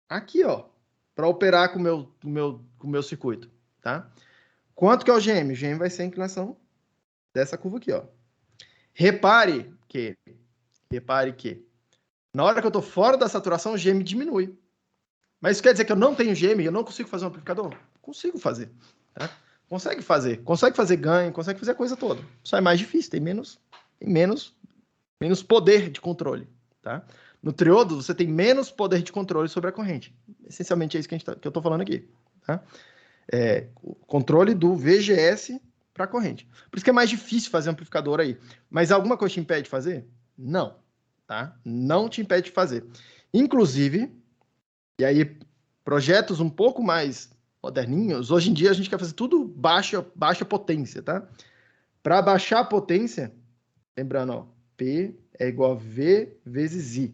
aqui, ó, para operar com o meu circuito, tá? Quanto que é o GM? O GM vai ser a inclinação dessa curva aqui, ó. Repare que, na hora que eu estou fora da saturação, o GM diminui. Mas isso quer dizer que eu não tenho GM, eu não consigo fazer um amplificador? Consigo fazer, tá? Consegue fazer ganho, consegue fazer a coisa toda. Só é mais difícil, tem menos poder de controle, tá? No triodo, você tem menos poder de controle sobre a corrente. Essencialmente é isso que eu estou falando aqui, tá? O controle do VGS para a corrente. Por isso que é mais difícil fazer amplificador aí. Mas alguma coisa te impede de fazer? Não, tá? Não te impede de fazer. Inclusive, e aí projetos um pouco mais moderninhos, hoje em dia a gente quer fazer tudo baixa potência, tá? Para baixar a potência, lembrando, ó, P é igual a V vezes I.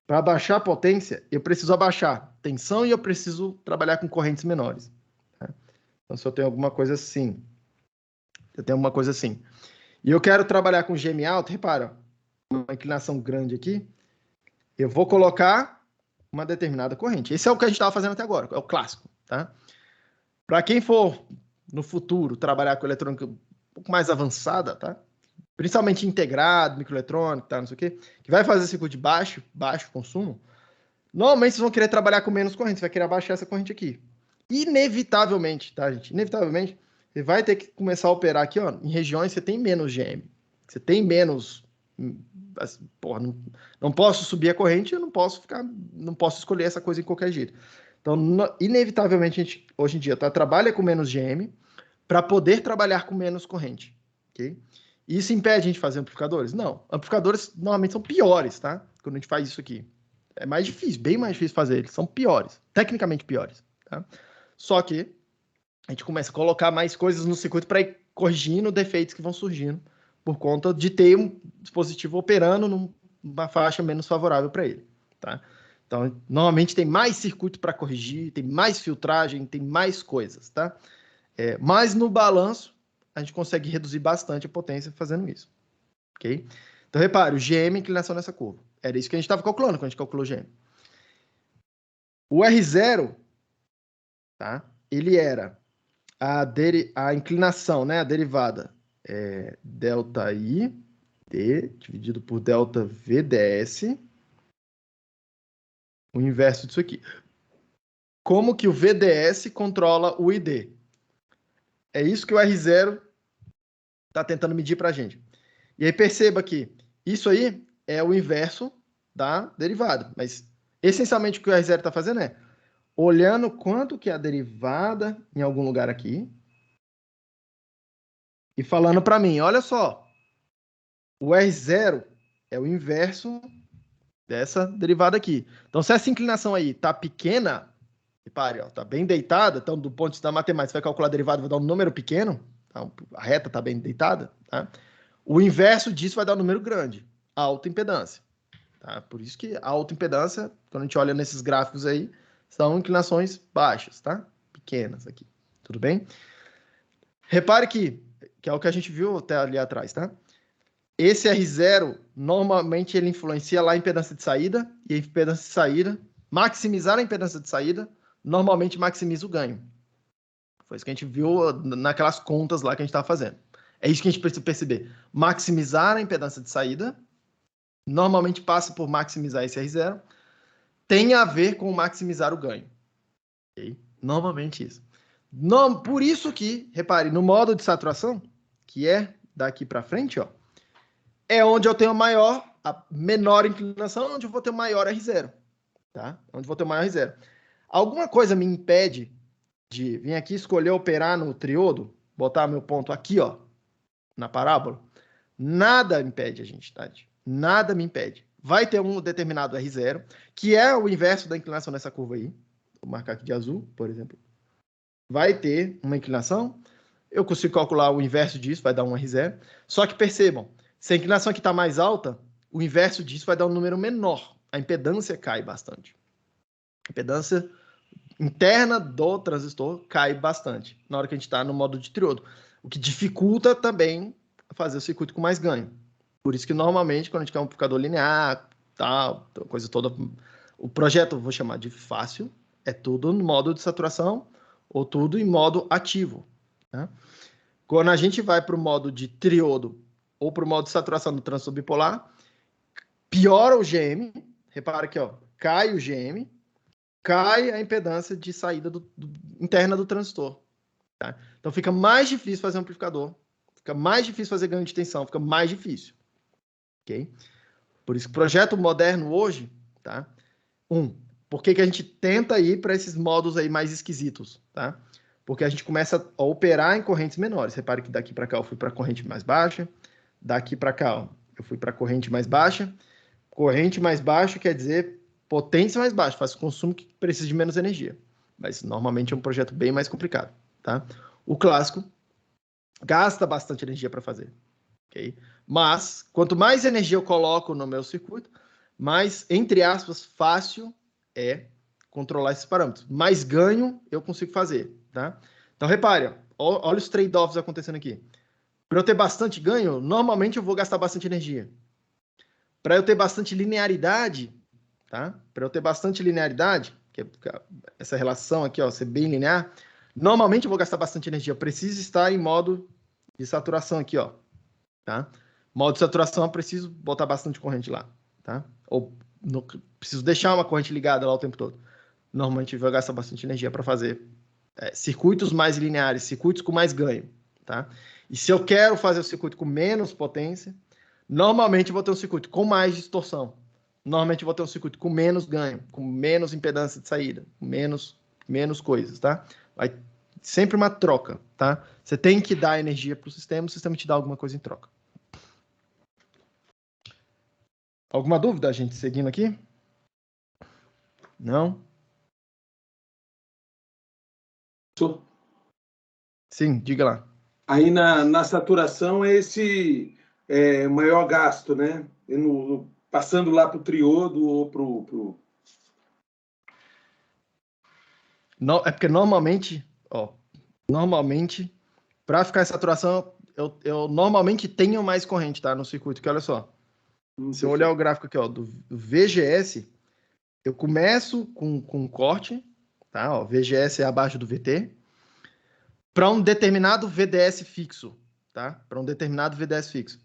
Para baixar a potência, eu preciso abaixar tensão e eu preciso trabalhar com correntes menores. Tá? Então, se eu tenho alguma coisa assim, e eu quero trabalhar com GM alto, repara, uma inclinação grande aqui, eu vou colocar uma determinada corrente. Esse é o que a gente estava fazendo até agora, é o clássico, tá? Para quem for no futuro trabalhar com eletrônica um pouco mais avançada, tá? Principalmente integrado, microeletrônico, tá, não sei o quê, que vai fazer circuito de baixo consumo, normalmente vocês vão querer trabalhar com menos corrente, você vai querer abaixar essa corrente aqui. Inevitavelmente, tá, gente? Inevitavelmente, você vai ter que começar a operar aqui, ó, em regiões que você tem menos GM. Você tem menos... Porra, não posso subir a corrente, eu não posso escolher essa coisa em qualquer jeito. Então, inevitavelmente, a gente, hoje em dia, trabalha com menos GM para poder trabalhar com menos corrente, ok? Isso impede a gente de fazer amplificadores? Não. Amplificadores normalmente são piores, tá? Quando a gente faz isso aqui. É mais difícil, bem mais difícil fazer. Eles são piores, tecnicamente piores, tá? Só que a gente começa a colocar mais coisas no circuito para ir corrigindo defeitos que vão surgindo por conta de ter um dispositivo operando numa faixa menos favorável para ele, tá? Então, normalmente tem mais circuito para corrigir, tem mais filtragem, tem mais coisas, tá? Mas no balanço, a gente consegue reduzir bastante a potência fazendo isso, ok? Então, repare, o GM é inclinação nessa curva. Era isso que a gente estava calculando quando a gente calculou o GM. O R0, tá? Ele era a inclinação, né? A derivada é ΔI D dividido por delta VDS, o inverso disso aqui. Como que o VDS controla o ID? É isso que o R0 está tentando medir para a gente. E aí perceba que isso aí é o inverso da derivada. Mas, essencialmente, o que o R0 está fazendo é olhando quanto que é a derivada em algum lugar aqui e falando para mim, olha só, o R0 é o inverso dessa derivada aqui. Então, se essa inclinação aí está pequena, repare, está bem deitada, então, do ponto de vista da matemática, você vai calcular a derivada, vai dar um número pequeno, tá? A reta está bem deitada, tá? O inverso disso vai dar um número grande, alta impedância. Tá? Por isso que a alta impedância, quando a gente olha nesses gráficos aí, são inclinações baixas, tá? Pequenas aqui. Tudo bem? Repare que é o que a gente viu até ali atrás, tá? Esse R0, normalmente, ele influencia lá a impedância de saída, e a impedância de saída, maximizar a impedância de saída, normalmente maximiza o ganho. Foi isso que a gente viu naquelas contas lá que a gente estava fazendo. É isso que a gente precisa perceber. Maximizar a impedância de saída, normalmente passa por maximizar esse R0, tem a ver com maximizar o ganho. Okay? Normalmente isso. Por isso que, repare, no modo de saturação, que é daqui para frente, ó, é onde eu tenho a menor inclinação, onde eu vou ter o maior R0. Tá? Onde eu vou ter o maior R0. Alguma coisa me impede de vir aqui escolher operar no triodo, botar meu ponto aqui, ó, na parábola? Nada impede a gente, tá? Nada me impede. Vai ter um determinado R0, que é o inverso da inclinação nessa curva aí. Vou marcar aqui de azul, por exemplo. Vai ter uma inclinação. Eu consigo calcular o inverso disso, vai dar um R0. Só que percebam, se a inclinação aqui está mais alta, o inverso disso vai dar um número menor. A impedância cai bastante. A impedância interna do transistor cai bastante na hora que a gente está no modo de triodo. O que dificulta também fazer o circuito com mais ganho. Por isso que, normalmente, quando a gente quer um amplificador linear, tal, coisa toda, o projeto, vou chamar de fácil, é tudo no modo de saturação ou tudo em modo ativo. Né? Quando a gente vai para o modo de triodo ou para o modo de saturação do transistor bipolar, piora o GM, repara aqui, ó, cai o GM, cai a impedância de saída interna do transistor. Tá? Então, fica mais difícil fazer um amplificador, fica mais difícil fazer ganho de tensão, fica mais difícil. Okay? Por isso que o projeto moderno hoje, tá? Por que a gente tenta ir para esses modos aí mais esquisitos, tá? Porque a gente começa a operar em correntes menores. Repare que daqui para cá eu fui para corrente mais baixa, daqui para cá ó, eu fui para corrente mais baixa. Corrente mais baixa quer dizer potência mais baixa, faz consumo que precisa de menos energia. Mas normalmente é um projeto bem mais complicado, tá? O clássico gasta bastante energia para fazer. Okay? Mas, quanto mais energia eu coloco no meu circuito, mais, entre aspas, fácil é controlar esses parâmetros. Mais ganho eu consigo fazer. Tá? Então, repare, ó, olha os trade-offs acontecendo aqui. Para eu ter bastante ganho, normalmente eu vou gastar bastante energia. Para eu ter bastante linearidade, tá? Para eu ter bastante linearidade, que é essa relação aqui, ó, ser bem linear, normalmente eu vou gastar bastante energia. Eu preciso estar em modo de saturação aqui, ó. Tá? Modo de saturação, eu preciso botar bastante corrente lá, tá? Ou preciso deixar uma corrente ligada lá o tempo todo. Normalmente eu vou gastar bastante energia para fazer circuitos mais lineares, circuitos com mais ganho, tá? E se eu quero fazer o circuito com menos potência, normalmente eu vou ter um circuito com mais distorção. Normalmente eu vou ter um circuito com menos ganho, com menos impedância de saída, com menos coisas, tá? Vai sempre uma troca, tá? Você tem que dar energia para o sistema te dá alguma coisa em troca. Alguma dúvida, gente, seguindo aqui? Não? Sim, diga lá. Aí na saturação é esse maior gasto, né? Passando lá para o triodo ou para o... É porque normalmente, para ficar em saturação, eu normalmente tenho mais corrente, tá? No circuito, que olha só. Se eu olhar o gráfico aqui, ó, do VGS, eu começo com corte, tá? Ó, VGS é abaixo do VT, para um determinado VDS fixo, tá? Para um determinado VDS fixo.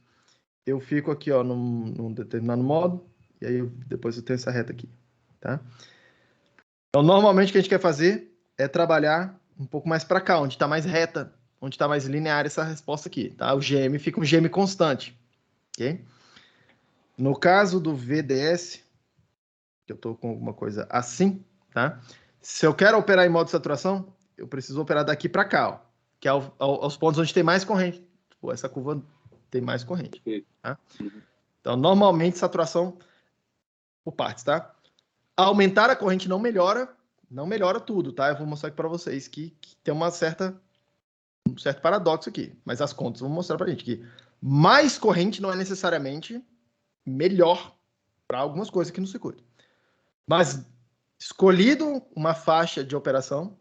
Eu fico aqui, ó, num determinado modo, e aí depois eu tenho essa reta aqui, tá? Então, normalmente o que a gente quer fazer é trabalhar um pouco mais para cá, onde está mais reta, onde está mais linear essa resposta aqui, tá? O GM fica um GM constante, ok? No caso do VDS, que eu estou com alguma coisa assim, tá? Se eu quero operar em modo de saturação, eu preciso operar daqui para cá, ó, que é aos pontos onde tem mais corrente. Tipo, essa curva tem mais corrente. Tá? Então, normalmente, saturação por partes, tá? Aumentar a corrente não melhora tudo, tá? Eu vou mostrar aqui para vocês que tem um certo paradoxo aqui, mas as contas vão mostrar para a gente que mais corrente não é necessariamente melhor para algumas coisas aqui no circuito. Mas, escolhido uma faixa de operação,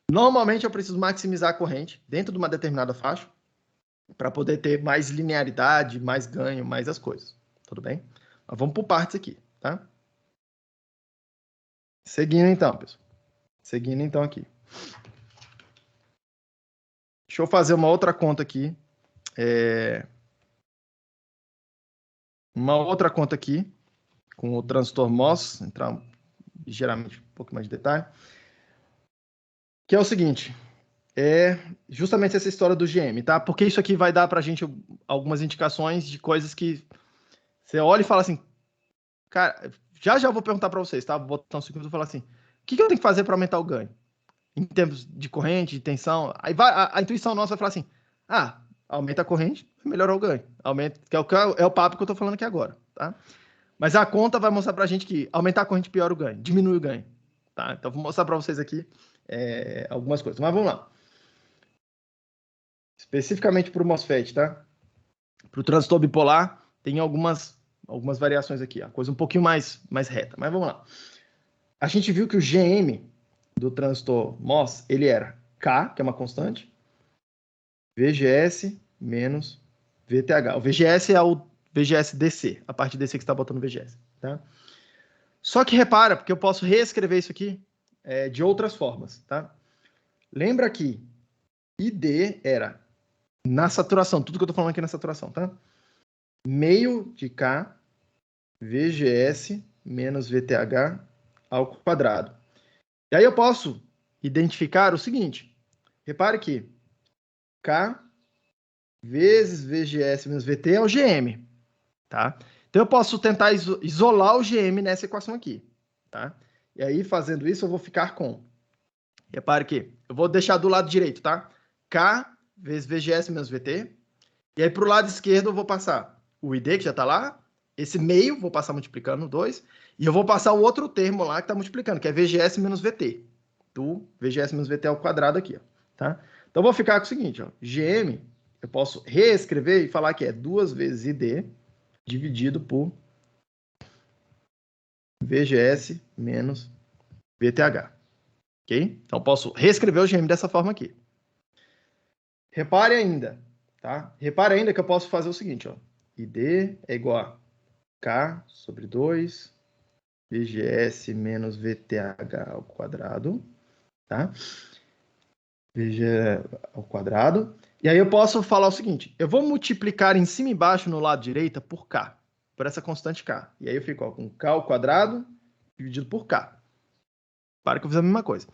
normalmente eu preciso maximizar a corrente dentro de uma determinada faixa para poder ter mais linearidade, mais ganho, mais as coisas. Tudo bem? Mas vamos por partes aqui, tá? Seguindo então, pessoal. Seguindo então aqui. Deixa eu fazer uma outra conta aqui. Uma outra conta aqui com o transistor MOS, entrar ligeiramente um pouco mais de detalhe. Que é o seguinte, justamente essa história do GM, tá? Porque isso aqui vai dar pra gente algumas indicações de coisas que você olha e fala assim, cara, já vou perguntar para vocês, tá? Vou botar um segundo e falar assim, o que eu tenho que fazer para aumentar o ganho? Em termos de corrente, de tensão, aí a intuição nossa vai falar assim, aumenta a corrente, melhora o ganho. Aumenta, que é o papo que eu tô falando aqui agora, tá? Mas a conta vai mostrar pra gente que aumentar a corrente piora o ganho, diminui o ganho, tá? Então vou mostrar para vocês aqui algumas coisas. Mas vamos lá. Especificamente para o MOSFET, tá? Para o transistor bipolar, tem algumas variações aqui. A coisa um pouquinho mais reta. Mas vamos lá. A gente viu que o GM do transistor MOS, ele era K, que é uma constante, VGS menos VTH. O VGS é o VGS DC, a parte DC que você está botando no VGS. Tá? Só que repara, porque eu posso reescrever isso aqui de outras formas. Tá? Lembra que ID era na saturação, tudo que eu estou falando aqui na saturação, tá? Meio de K, VGS menos VTH ao quadrado. E aí eu posso identificar o seguinte. Repare que K vezes VGS menos VT é o GM, tá? Então eu posso tentar isolar o GM nessa equação aqui, tá? E aí, fazendo isso, eu vou ficar com... Repare que eu vou deixar do lado direito, tá? K vezes VGS menos VT. E aí, para o lado esquerdo, eu vou passar o ID, que já está lá, esse meio, vou passar multiplicando 2, e eu vou passar o outro termo lá que está multiplicando, que é VGS menos VT. Do VGS menos VT ao quadrado aqui, ó, tá? Então, eu vou ficar com o seguinte, ó, GM, eu posso reescrever e falar que é 2 vezes ID dividido por VGS menos VTH. Ok? Então, eu posso reescrever o GM dessa forma aqui. Repare ainda, tá? Repare ainda que eu posso fazer o seguinte, ó. ID é igual a K sobre 2, VGS menos VTH ao quadrado, tá? VG ao quadrado. E aí eu posso falar o seguinte, eu vou multiplicar em cima e embaixo no lado direito por K, por essa constante K. E aí eu fico com K ao quadrado dividido por K. Para que eu fiz a mesma coisa.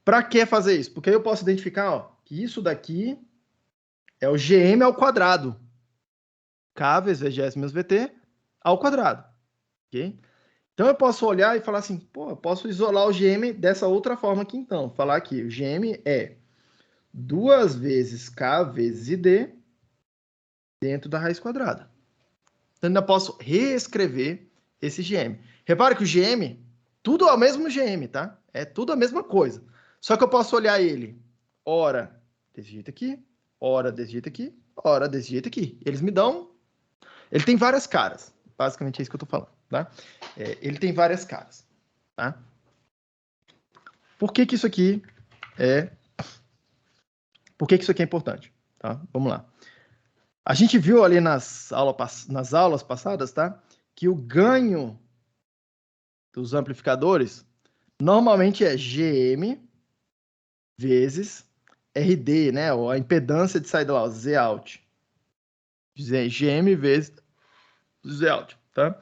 Para que fazer isso? Porque aí eu posso identificar, ó, que isso daqui é o GM ao quadrado. K vezes VGS menos VT ao quadrado. Ok? Então eu posso olhar e falar assim, pô, eu posso isolar o GM dessa outra forma aqui então. Falar que o GM é 2 vezes K vezes ID dentro da raiz quadrada. Então ainda posso reescrever esse GM. Repare que o GM, tudo é o mesmo GM, tá? É tudo a mesma coisa. Só que eu posso olhar ele, ora desse jeito aqui, ora desse jeito aqui, ora desse jeito aqui. Eles me dão... Ele tem várias caras. Basicamente é isso que eu estou falando, tá? Ele tem várias caras, tá? Por que isso aqui é... Por que isso aqui é importante? Tá? Vamos lá. A gente viu ali nas aulas passadas, tá? Que o ganho dos amplificadores normalmente é GM vezes RD, né? Ou a impedância de saída lá, Z out. GM vezes Z out, tá?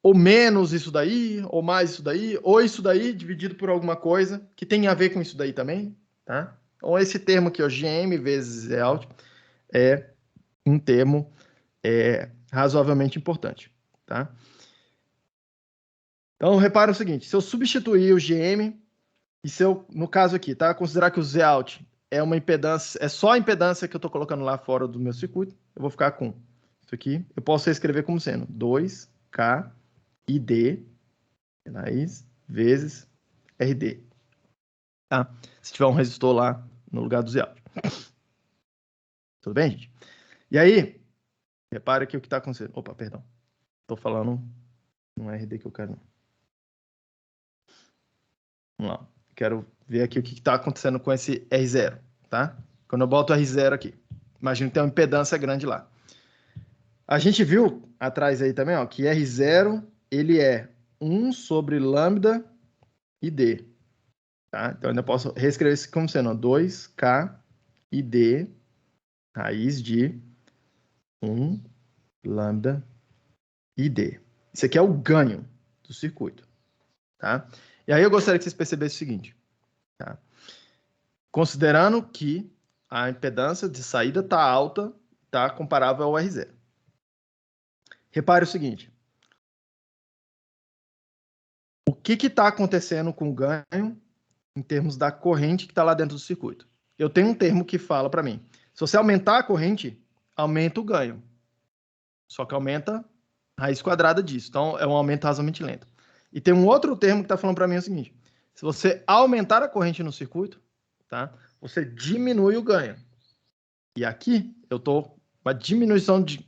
Ou menos isso daí, ou mais isso daí, ou isso daí dividido por alguma coisa que tem a ver com isso daí também, tá? Ou esse termo aqui, ó, GM vezes Z out, é um termo é razoavelmente importante, tá? Então, repara o seguinte, se eu substituir o GM, e se eu, no caso aqui, tá? Considerar que o Zout é uma impedância, é só a impedância que eu estou colocando lá fora do meu circuito, eu vou ficar com isso aqui. Eu posso reescrever como sendo 2K ID raiz vezes RD. Tá? Se tiver um resistor lá no lugar do Zout. Tudo bem, gente? E aí, repare aqui o que está acontecendo. Opa, perdão. Estou falando não é RD que eu quero, não. Vamos lá. Quero ver aqui o que está acontecendo com esse R0, tá? Quando eu boto R0 aqui. Imagino que tem uma impedância grande lá. A gente viu atrás aí também, ó, que R0, ele é 1 sobre lambda ID. Tá? Então, eu ainda posso reescrever isso como sendo, ó, 2K ID raiz de 1 lambda ID. Isso aqui é o ganho do circuito. Tá? E aí eu gostaria que vocês percebessem o seguinte. Tá? Considerando que a impedância de saída está alta, está comparável ao R0. Repare o seguinte. O que está acontecendo com o ganho em termos da corrente que está lá dentro do circuito? Eu tenho um termo que fala para mim. Se você aumentar a corrente, aumenta o ganho. Só que aumenta a raiz quadrada disso. Então, é um aumento razoavelmente lento. E tem um outro termo que está falando para mim o seguinte. Se você aumentar a corrente no circuito, tá? Você diminui o ganho. E aqui eu estou com a diminuição de...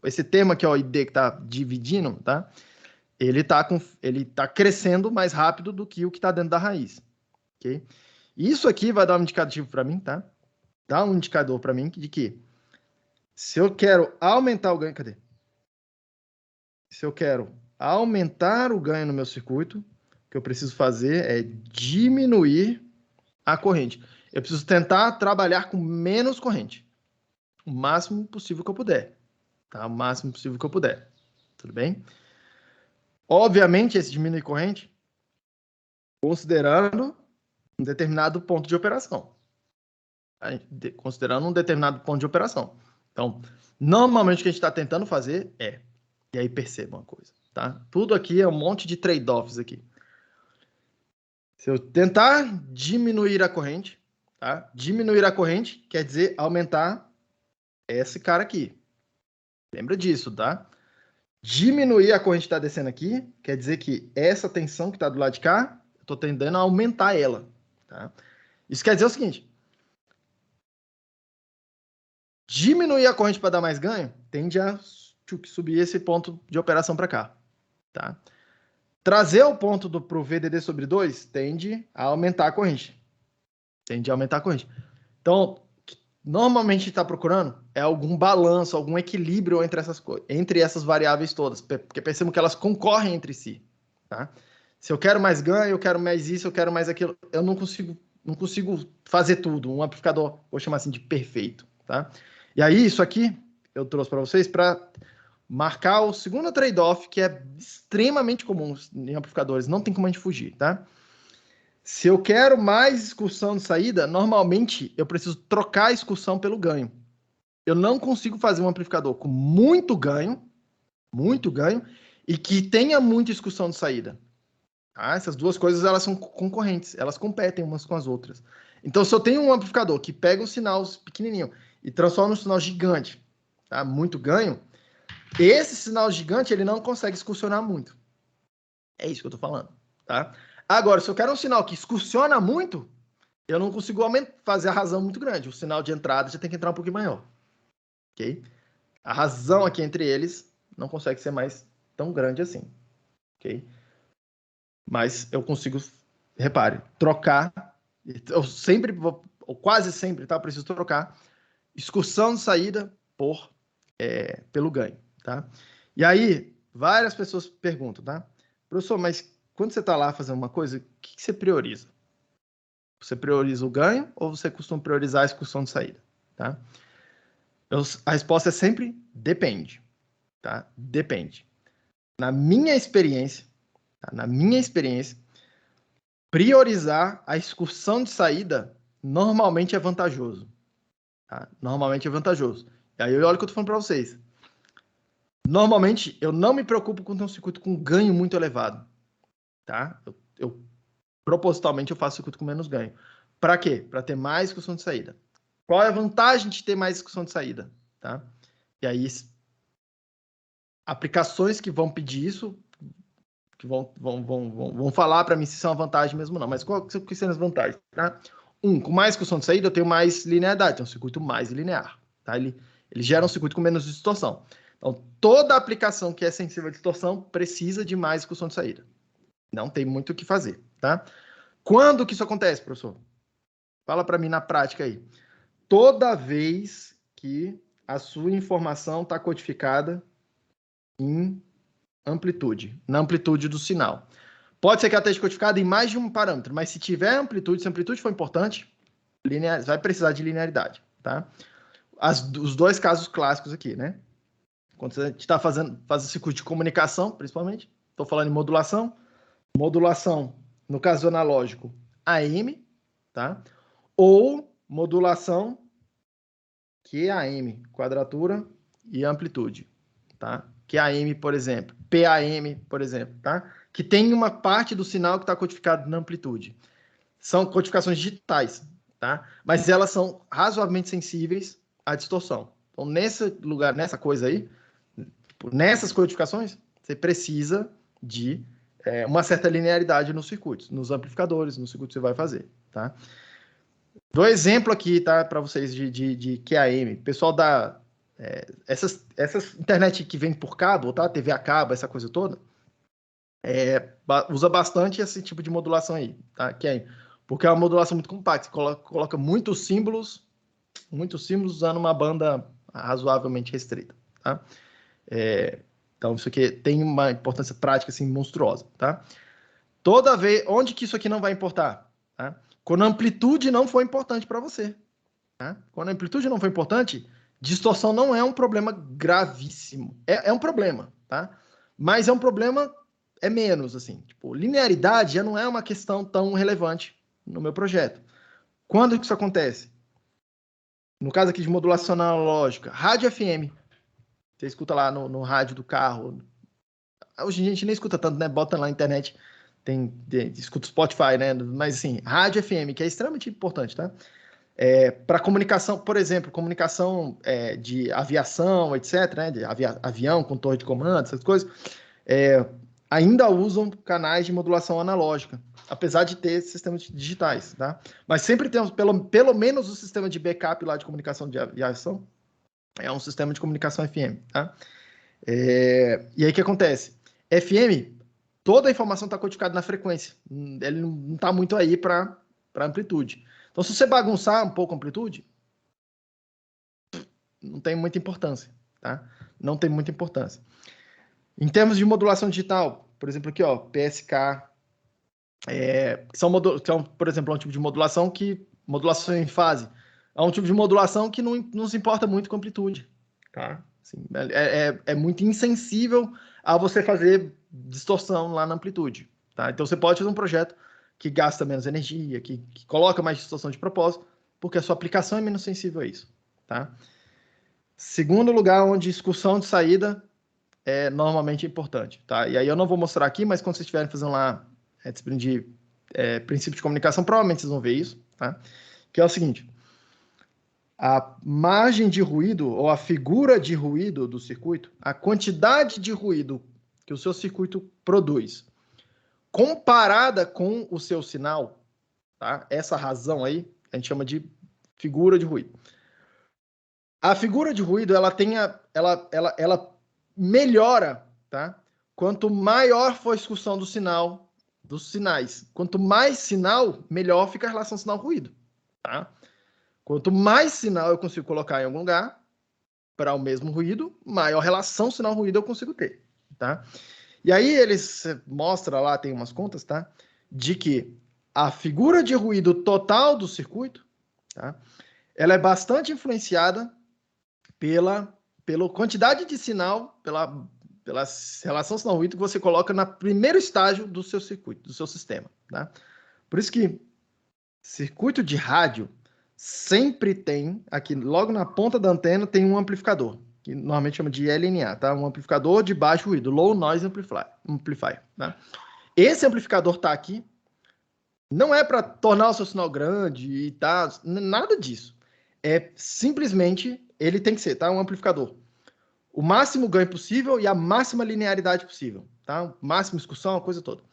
Esse termo aqui, ó, ID, que está dividindo, tá? Ele tá crescendo mais rápido do que o que está dentro da raiz. Okay? Isso aqui vai dar um indicativo para mim, tá? Dá um indicador para mim de que se eu quero aumentar o ganho... Cadê? Se eu quero aumentar o ganho no meu circuito, o que eu preciso fazer é diminuir a corrente. Eu preciso tentar trabalhar com menos corrente. O máximo possível que eu puder. Tá? O máximo possível que eu puder. Tudo bem? Obviamente, esse diminuir corrente, considerando um determinado ponto de operação. Tá? Considerando um determinado ponto de operação. Então, normalmente o que a gente está tentando fazer é... E aí perceba uma coisa, tá? Tudo aqui é um monte de trade-offs aqui. Se eu tentar diminuir a corrente, tá? Diminuir a corrente quer dizer aumentar esse cara aqui. Lembra disso, tá? Diminuir a corrente que está descendo aqui quer dizer que essa tensão que está do lado de cá, eu estou tendendo a aumentar ela, tá? Isso quer dizer o seguinte. Diminuir a corrente para dar mais ganho tende a subir esse ponto de operação para cá, tá? Trazer o ponto para o VDD sobre 2 tende a aumentar a corrente. Tende a aumentar a corrente. Então, normalmente está procurando é algum balanço, algum equilíbrio entre essas variáveis todas, porque percebam que elas concorrem entre si, tá? Se eu quero mais ganho, eu quero mais isso, eu quero mais aquilo, eu não consigo fazer tudo, um amplificador, vou chamar assim de perfeito, tá? E aí, isso aqui eu trouxe para vocês para marcar o segundo trade-off, que é extremamente comum em amplificadores, não tem como a gente fugir, tá? Se eu quero mais excursão de saída, normalmente eu preciso trocar a excursão pelo ganho. Eu não consigo fazer um amplificador com muito ganho, e que tenha muita excursão de saída. Tá? Essas duas coisas, elas são concorrentes, elas competem umas com as outras. Então, se eu tenho um amplificador que pega um sinal pequenininho e transforma num sinal gigante, tá? Muito ganho, esse sinal gigante, ele não consegue excursionar muito. É isso que eu estou falando, tá? Agora, se eu quero um sinal que excursiona muito, eu não consigo fazer a razão muito grande. O sinal de entrada já tem que entrar um pouquinho maior. Ok? A razão aqui entre eles não consegue ser mais tão grande assim. Ok? Mas eu consigo, repare, trocar. Eu sempre, ou quase sempre, tá? Eu preciso trocar excursão de saída pelo ganho, tá? E aí, várias pessoas perguntam, tá? Professor, mas quando você está lá fazendo uma coisa, o que você prioriza? Você prioriza o ganho ou você costuma priorizar a excursão de saída? Tá? A resposta é sempre depende. Tá? Depende. Na minha experiência, priorizar a excursão de saída normalmente é vantajoso. Tá? Normalmente é vantajoso. E aí olha o que eu estou falando para vocês. Normalmente, eu não me preocupo com ter um circuito com ganho muito elevado, tá? Propositalmente, eu faço circuito com menos ganho. Para quê? Para ter mais discussão de saída. Qual é a vantagem de ter mais discussão de saída, tá? E aí, aplicações que vão pedir isso, que vão falar para mim se isso é uma vantagem mesmo ou não. Mas qual que são as vantagens, tá? Com mais discussão de saída, eu tenho mais linearidade, tem um circuito mais linear, tá? Ele gera um circuito com menos distorção. Então, toda aplicação que é sensível à distorção precisa de mais discussão de saída. Não tem muito o que fazer, tá? Quando que isso acontece, professor? Fala para mim na prática aí. Toda vez que a sua informação está codificada em amplitude, na amplitude do sinal. Pode ser que ela esteja codificada em mais de um parâmetro, mas se tiver amplitude, se a amplitude for importante, vai precisar de linearidade, tá? Os dois casos clássicos aqui, né? Quando a gente está fazendo circuito de comunicação, principalmente, estou falando em modulação. Modulação, no caso analógico, AM, tá? Ou modulação QAM, quadratura e amplitude, tá? QAM, por exemplo, PAM, por exemplo, tá? Que tem uma parte do sinal que está codificado na amplitude. São codificações digitais, tá? Mas elas são razoavelmente sensíveis à distorção. Então, nesse lugar, nessa coisa aí, nessas codificações, você precisa de uma certa linearidade nos circuitos, nos amplificadores, no circuito que você vai fazer, tá? Dou exemplo aqui, tá, para vocês de QAM. Pessoal da essas internet que vem por cabo, tá? TV a cabo, essa coisa toda, usa bastante esse tipo de modulação aí, tá? QAM, porque é uma modulação muito compacta, coloca muitos símbolos usando uma banda razoavelmente restrita, tá? Então, isso aqui tem uma importância prática, assim, monstruosa, tá? Toda vez... Onde que isso aqui não vai importar? Tá? Quando a amplitude não for importante para você. Tá? Quando a amplitude não for importante, distorção não é um problema gravíssimo. É um problema, tá? Mas é um problema... É menos, assim. Tipo, linearidade já não é uma questão tão relevante no meu projeto. Quando que isso acontece? No caso aqui de modulação analógica, rádio FM. Você escuta lá no rádio do carro. Hoje a gente nem escuta tanto, né? Bota lá na internet, escuta Spotify, né? Mas assim, rádio FM, que é extremamente importante, tá? Para comunicação, por exemplo, comunicação de aviação, etc., né? De avião com torre de comando, essas coisas, ainda usam canais de modulação analógica, apesar de ter sistemas digitais, tá? Mas sempre tem pelo menos o sistema de backup lá de comunicação de aviação, é um sistema de comunicação FM, tá? E aí o que acontece? FM, toda a informação está codificada na frequência. Ele não está muito aí para amplitude. Então, se você bagunçar um pouco a amplitude, não tem muita importância, tá? Não tem muita importância. Em termos de modulação digital, por exemplo, aqui, ó, PSK, são, por exemplo, um tipo de modulação modulação em fase, é um tipo de modulação que não se importa muito com amplitude, tá? Assim, é muito insensível a você fazer distorção lá na amplitude, tá? Então, você pode fazer um projeto que gasta menos energia, que coloca mais distorção de propósito, porque a sua aplicação é menos sensível a isso, tá? Segundo lugar, onde discussão de saída é normalmente importante, tá? E aí eu não vou mostrar aqui, mas quando vocês estiverem fazendo lá disciplina de princípio de comunicação, provavelmente vocês vão ver isso, tá? Que é o seguinte: a margem de ruído ou a figura de ruído do circuito, a quantidade de ruído que o seu circuito produz, comparada com o seu sinal, tá? Essa razão aí a gente chama de figura de ruído. A figura de ruído ela melhora, tá? Quanto maior for a excursão do sinal, dos sinais. Quanto mais sinal, melhor fica a relação sinal-ruído, tá? Quanto mais sinal eu consigo colocar em algum lugar para o mesmo ruído, maior relação sinal-ruído eu consigo ter, tá? E aí eles mostram lá, tem umas contas, tá? De que a figura de ruído total do circuito, tá? Ela é bastante influenciada pela quantidade de sinal, pela relação sinal-ruído que você coloca no primeiro estágio do seu circuito, do seu sistema, tá? Por isso que circuito de rádio sempre tem, aqui logo na ponta da antena, tem um amplificador, que normalmente chama de LNA, tá? Um amplificador de baixo ruído, Low Noise Amplifier, tá? Esse amplificador tá aqui, não é para tornar o seu sinal grande e tá, nada disso. É simplesmente, ele tem que ser, tá? Um amplificador. O máximo ganho possível e a máxima linearidade possível, tá? Máxima excursão, a coisa toda.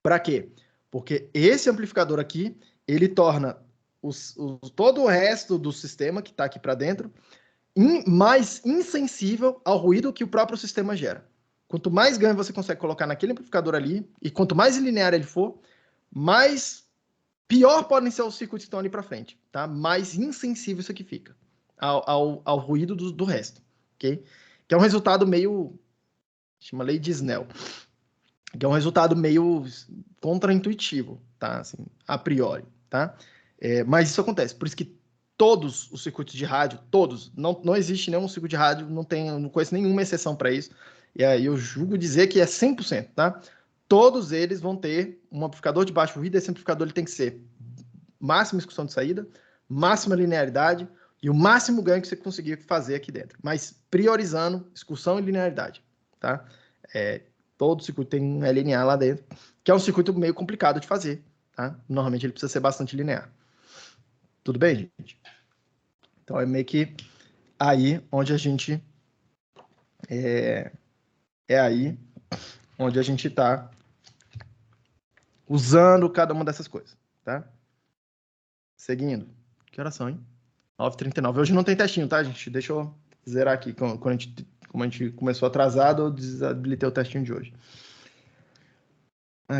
Para quê? Porque esse amplificador aqui, ele torna todo o resto do sistema que está aqui para dentro mais insensível ao ruído que o próprio sistema gera. Quanto mais ganho você consegue colocar naquele amplificador ali, e quanto mais linear ele for, mais pior podem ser os circuitos que estão ali para frente, tá? Mais insensível isso aqui fica ao ruído do resto, ok? Que é um resultado meio, chama lei de Snell, que é um resultado meio contraintuitivo, tá? Assim, a priori, tá? Mas isso acontece, por isso que todos os circuitos de rádio, todos, não existe nenhum circuito de rádio, não conheço nenhuma exceção para isso, e aí eu julgo dizer que é 100%, tá? Todos eles vão ter um amplificador de baixo ruído, esse amplificador ele tem que ser máxima excursão de saída, máxima linearidade e o máximo ganho que você conseguir fazer aqui dentro, mas priorizando excursão e linearidade, tá? Todo circuito tem um LNA lá dentro, que é um circuito meio complicado de fazer, tá? Normalmente ele precisa ser bastante linear. Tudo bem, gente? Então é meio que aí onde a gente aí onde a gente está usando cada uma dessas coisas, tá? Seguindo. Que horas são, hein? 9h39. Hoje não tem testinho, tá, gente? Deixa eu zerar aqui. Como a gente começou atrasado, eu desabilitei o testinho de hoje.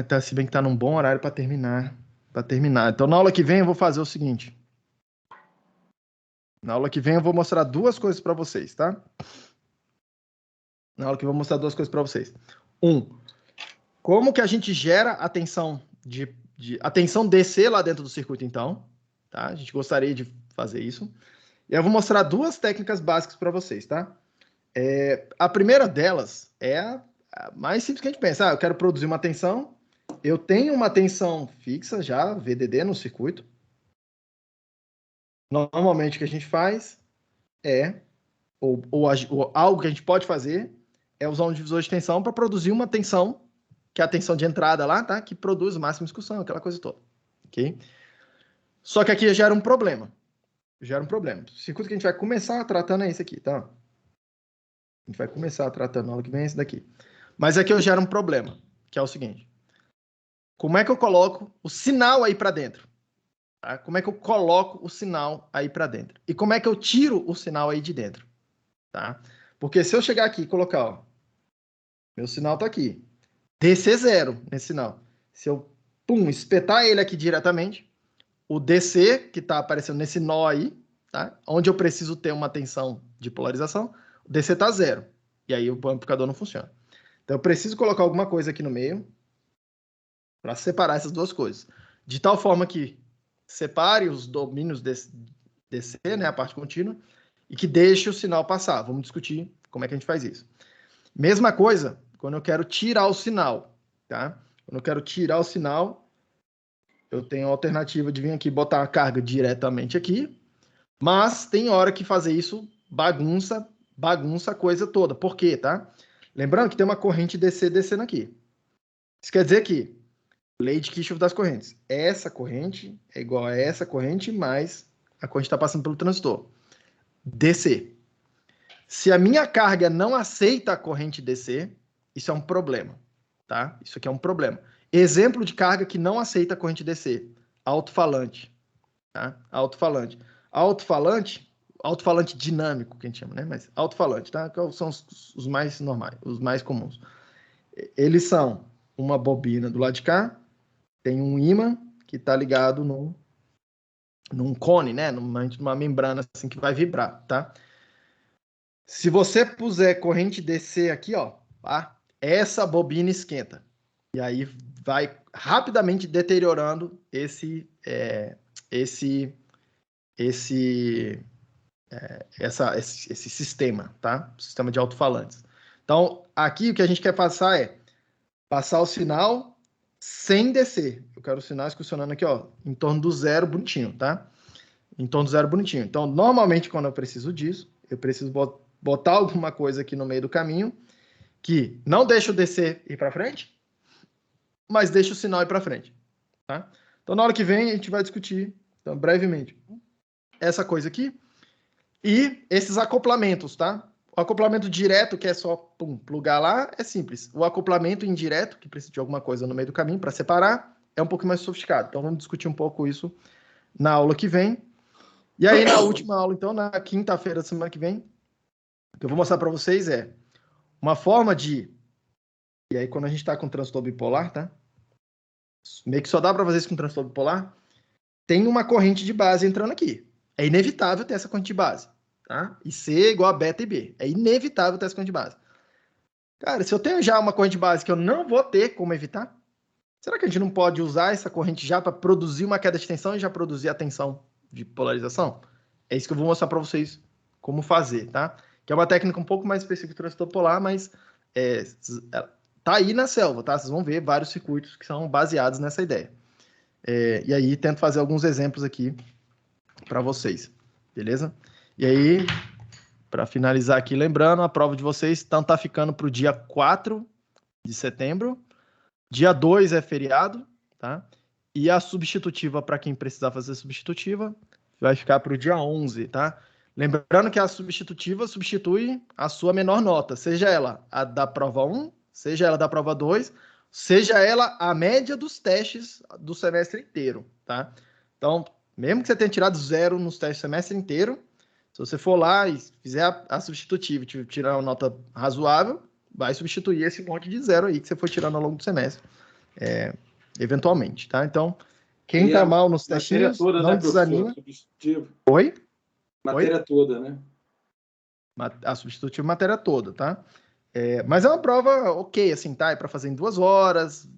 Tá, se bem que tá num bom horário para terminar. Então, na aula que vem, eu vou fazer o seguinte. Na aula que vem, eu vou mostrar duas coisas para vocês, tá? Na aula que eu vou mostrar duas coisas para vocês. Como que a gente gera a tensão atenção DC lá dentro do circuito, então. Tá? A gente gostaria de fazer isso. E eu vou mostrar duas técnicas básicas para vocês, tá? A primeira delas é a mais simples que a gente pensa. Eu quero produzir uma tensão. Eu tenho uma tensão fixa já, VDD, no circuito. Normalmente o que a gente faz ou algo que a gente pode fazer é usar um divisor de tensão para produzir uma tensão, que é a tensão de entrada lá, tá? Que produz máxima excursão, aquela coisa toda. Ok? Só que aqui gera um problema. O circuito que a gente vai começar tratando é esse aqui, tá? A gente vai começar tratando na aula que vem esse daqui. Mas aqui eu gero um problema, que é o seguinte. Como é que eu coloco o sinal aí para dentro? Tá? Como é que eu coloco o sinal aí para dentro? E como é que eu tiro o sinal aí de dentro? Tá? Porque se eu chegar aqui e colocar, ó, meu sinal tá aqui, DC 0 nesse sinal. Se eu, espetar ele aqui diretamente, o DC, que está aparecendo nesse nó aí, tá? Onde eu preciso ter uma tensão de polarização, o DC está 0. E aí o amplificador não funciona. Então eu preciso colocar alguma coisa aqui no meio para separar essas duas coisas. De tal forma que separe os domínios DC, né, a parte contínua, e que deixe o sinal passar. Vamos discutir como é que a gente faz isso. Mesma coisa quando eu quero tirar o sinal, tá? Quando eu quero tirar o sinal, eu tenho a alternativa de vir aqui e botar a carga diretamente aqui, mas tem hora que fazer isso bagunça a coisa toda. Por quê, tá? Lembrando que tem uma corrente DC descendo aqui. Isso quer dizer que lei de Kirchhoff das correntes. Essa corrente é igual a essa corrente, mais a corrente está passando pelo transistor. DC. Se a minha carga não aceita a corrente DC, isso é um problema, tá? Isso aqui é um problema. Exemplo de carga que não aceita a corrente DC. Alto-falante, tá? Alto-falante. Alto-falante dinâmico, que a gente chama, né? Mas alto-falante, tá? São os mais normais, os mais comuns. Eles são uma bobina do lado de cá, tem um ímã que está ligado num cone, né? Numa membrana assim que vai vibrar, tá? Se você puser corrente DC aqui, ó, tá? Essa bobina esquenta. E aí vai rapidamente deteriorando esse sistema, tá? O sistema de alto-falantes. Então, aqui o que a gente quer passar é passar o sinal sem descer. Eu quero o sinal excursionando aqui, ó, em torno do zero bonitinho, tá? Em torno do zero bonitinho. Então, normalmente, quando eu preciso disso, eu preciso botar alguma coisa aqui no meio do caminho que não deixa o DC ir para frente, mas deixa o sinal ir para frente. Tá? Então, na hora que vem, a gente vai discutir, então, brevemente, essa coisa aqui e esses acoplamentos, tá? O acoplamento direto, que é só plugar lá, é simples. O acoplamento indireto, que precisa de alguma coisa no meio do caminho para separar, é um pouco mais sofisticado. Então, vamos discutir um pouco isso na aula que vem. E aí, na última aula, então, na quinta-feira da semana que vem, o que eu vou mostrar para vocês é uma forma de... E aí, quando a gente está com transtorno bipolar, tá? Meio que só dá para fazer isso com transtorno bipolar. Tem uma corrente de base entrando aqui. É inevitável ter essa corrente de base. Tá? E C igual a beta e B. É inevitável ter essa corrente de base. Cara, se eu tenho já uma corrente de base que eu não vou ter como evitar, será que a gente não pode usar essa corrente já para produzir uma queda de tensão e já produzir a tensão de polarização? É isso que eu vou mostrar para vocês como fazer, tá? Que é uma técnica um pouco mais específica do transtorno polar, mas tá aí na selva, tá? Vocês vão ver vários circuitos que são baseados nessa ideia. E aí, tento fazer alguns exemplos aqui para vocês, beleza? E aí, para finalizar aqui, lembrando, a prova de vocês tá ficando para o dia 4 de setembro. Dia 2 é feriado, tá? E a substitutiva, para quem precisar fazer substitutiva, vai ficar para o dia 11, tá? Lembrando que a substitutiva substitui a sua menor nota, seja ela a da prova 1, seja ela da prova 2, seja ela a média dos testes do semestre inteiro, tá? Então, mesmo que você tenha tirado 0 nos testes do semestre inteiro, se você for lá e fizer a substitutiva e tirar uma nota razoável, vai substituir esse monte de 0 aí que você foi tirando ao longo do semestre, eventualmente, tá? Então, quem tá mal nos testinhos, toda, não desanima. Oi? Matéria toda, né? A substitutiva matéria toda, tá? Mas é uma prova ok, assim, tá? É para fazer em 2 horas,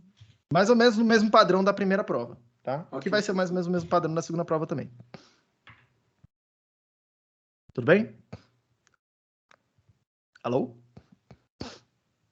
mais ou menos no mesmo padrão da primeira prova, tá? Okay. Que vai ser mais ou menos o mesmo padrão da segunda prova também. Tudo bem? Alô?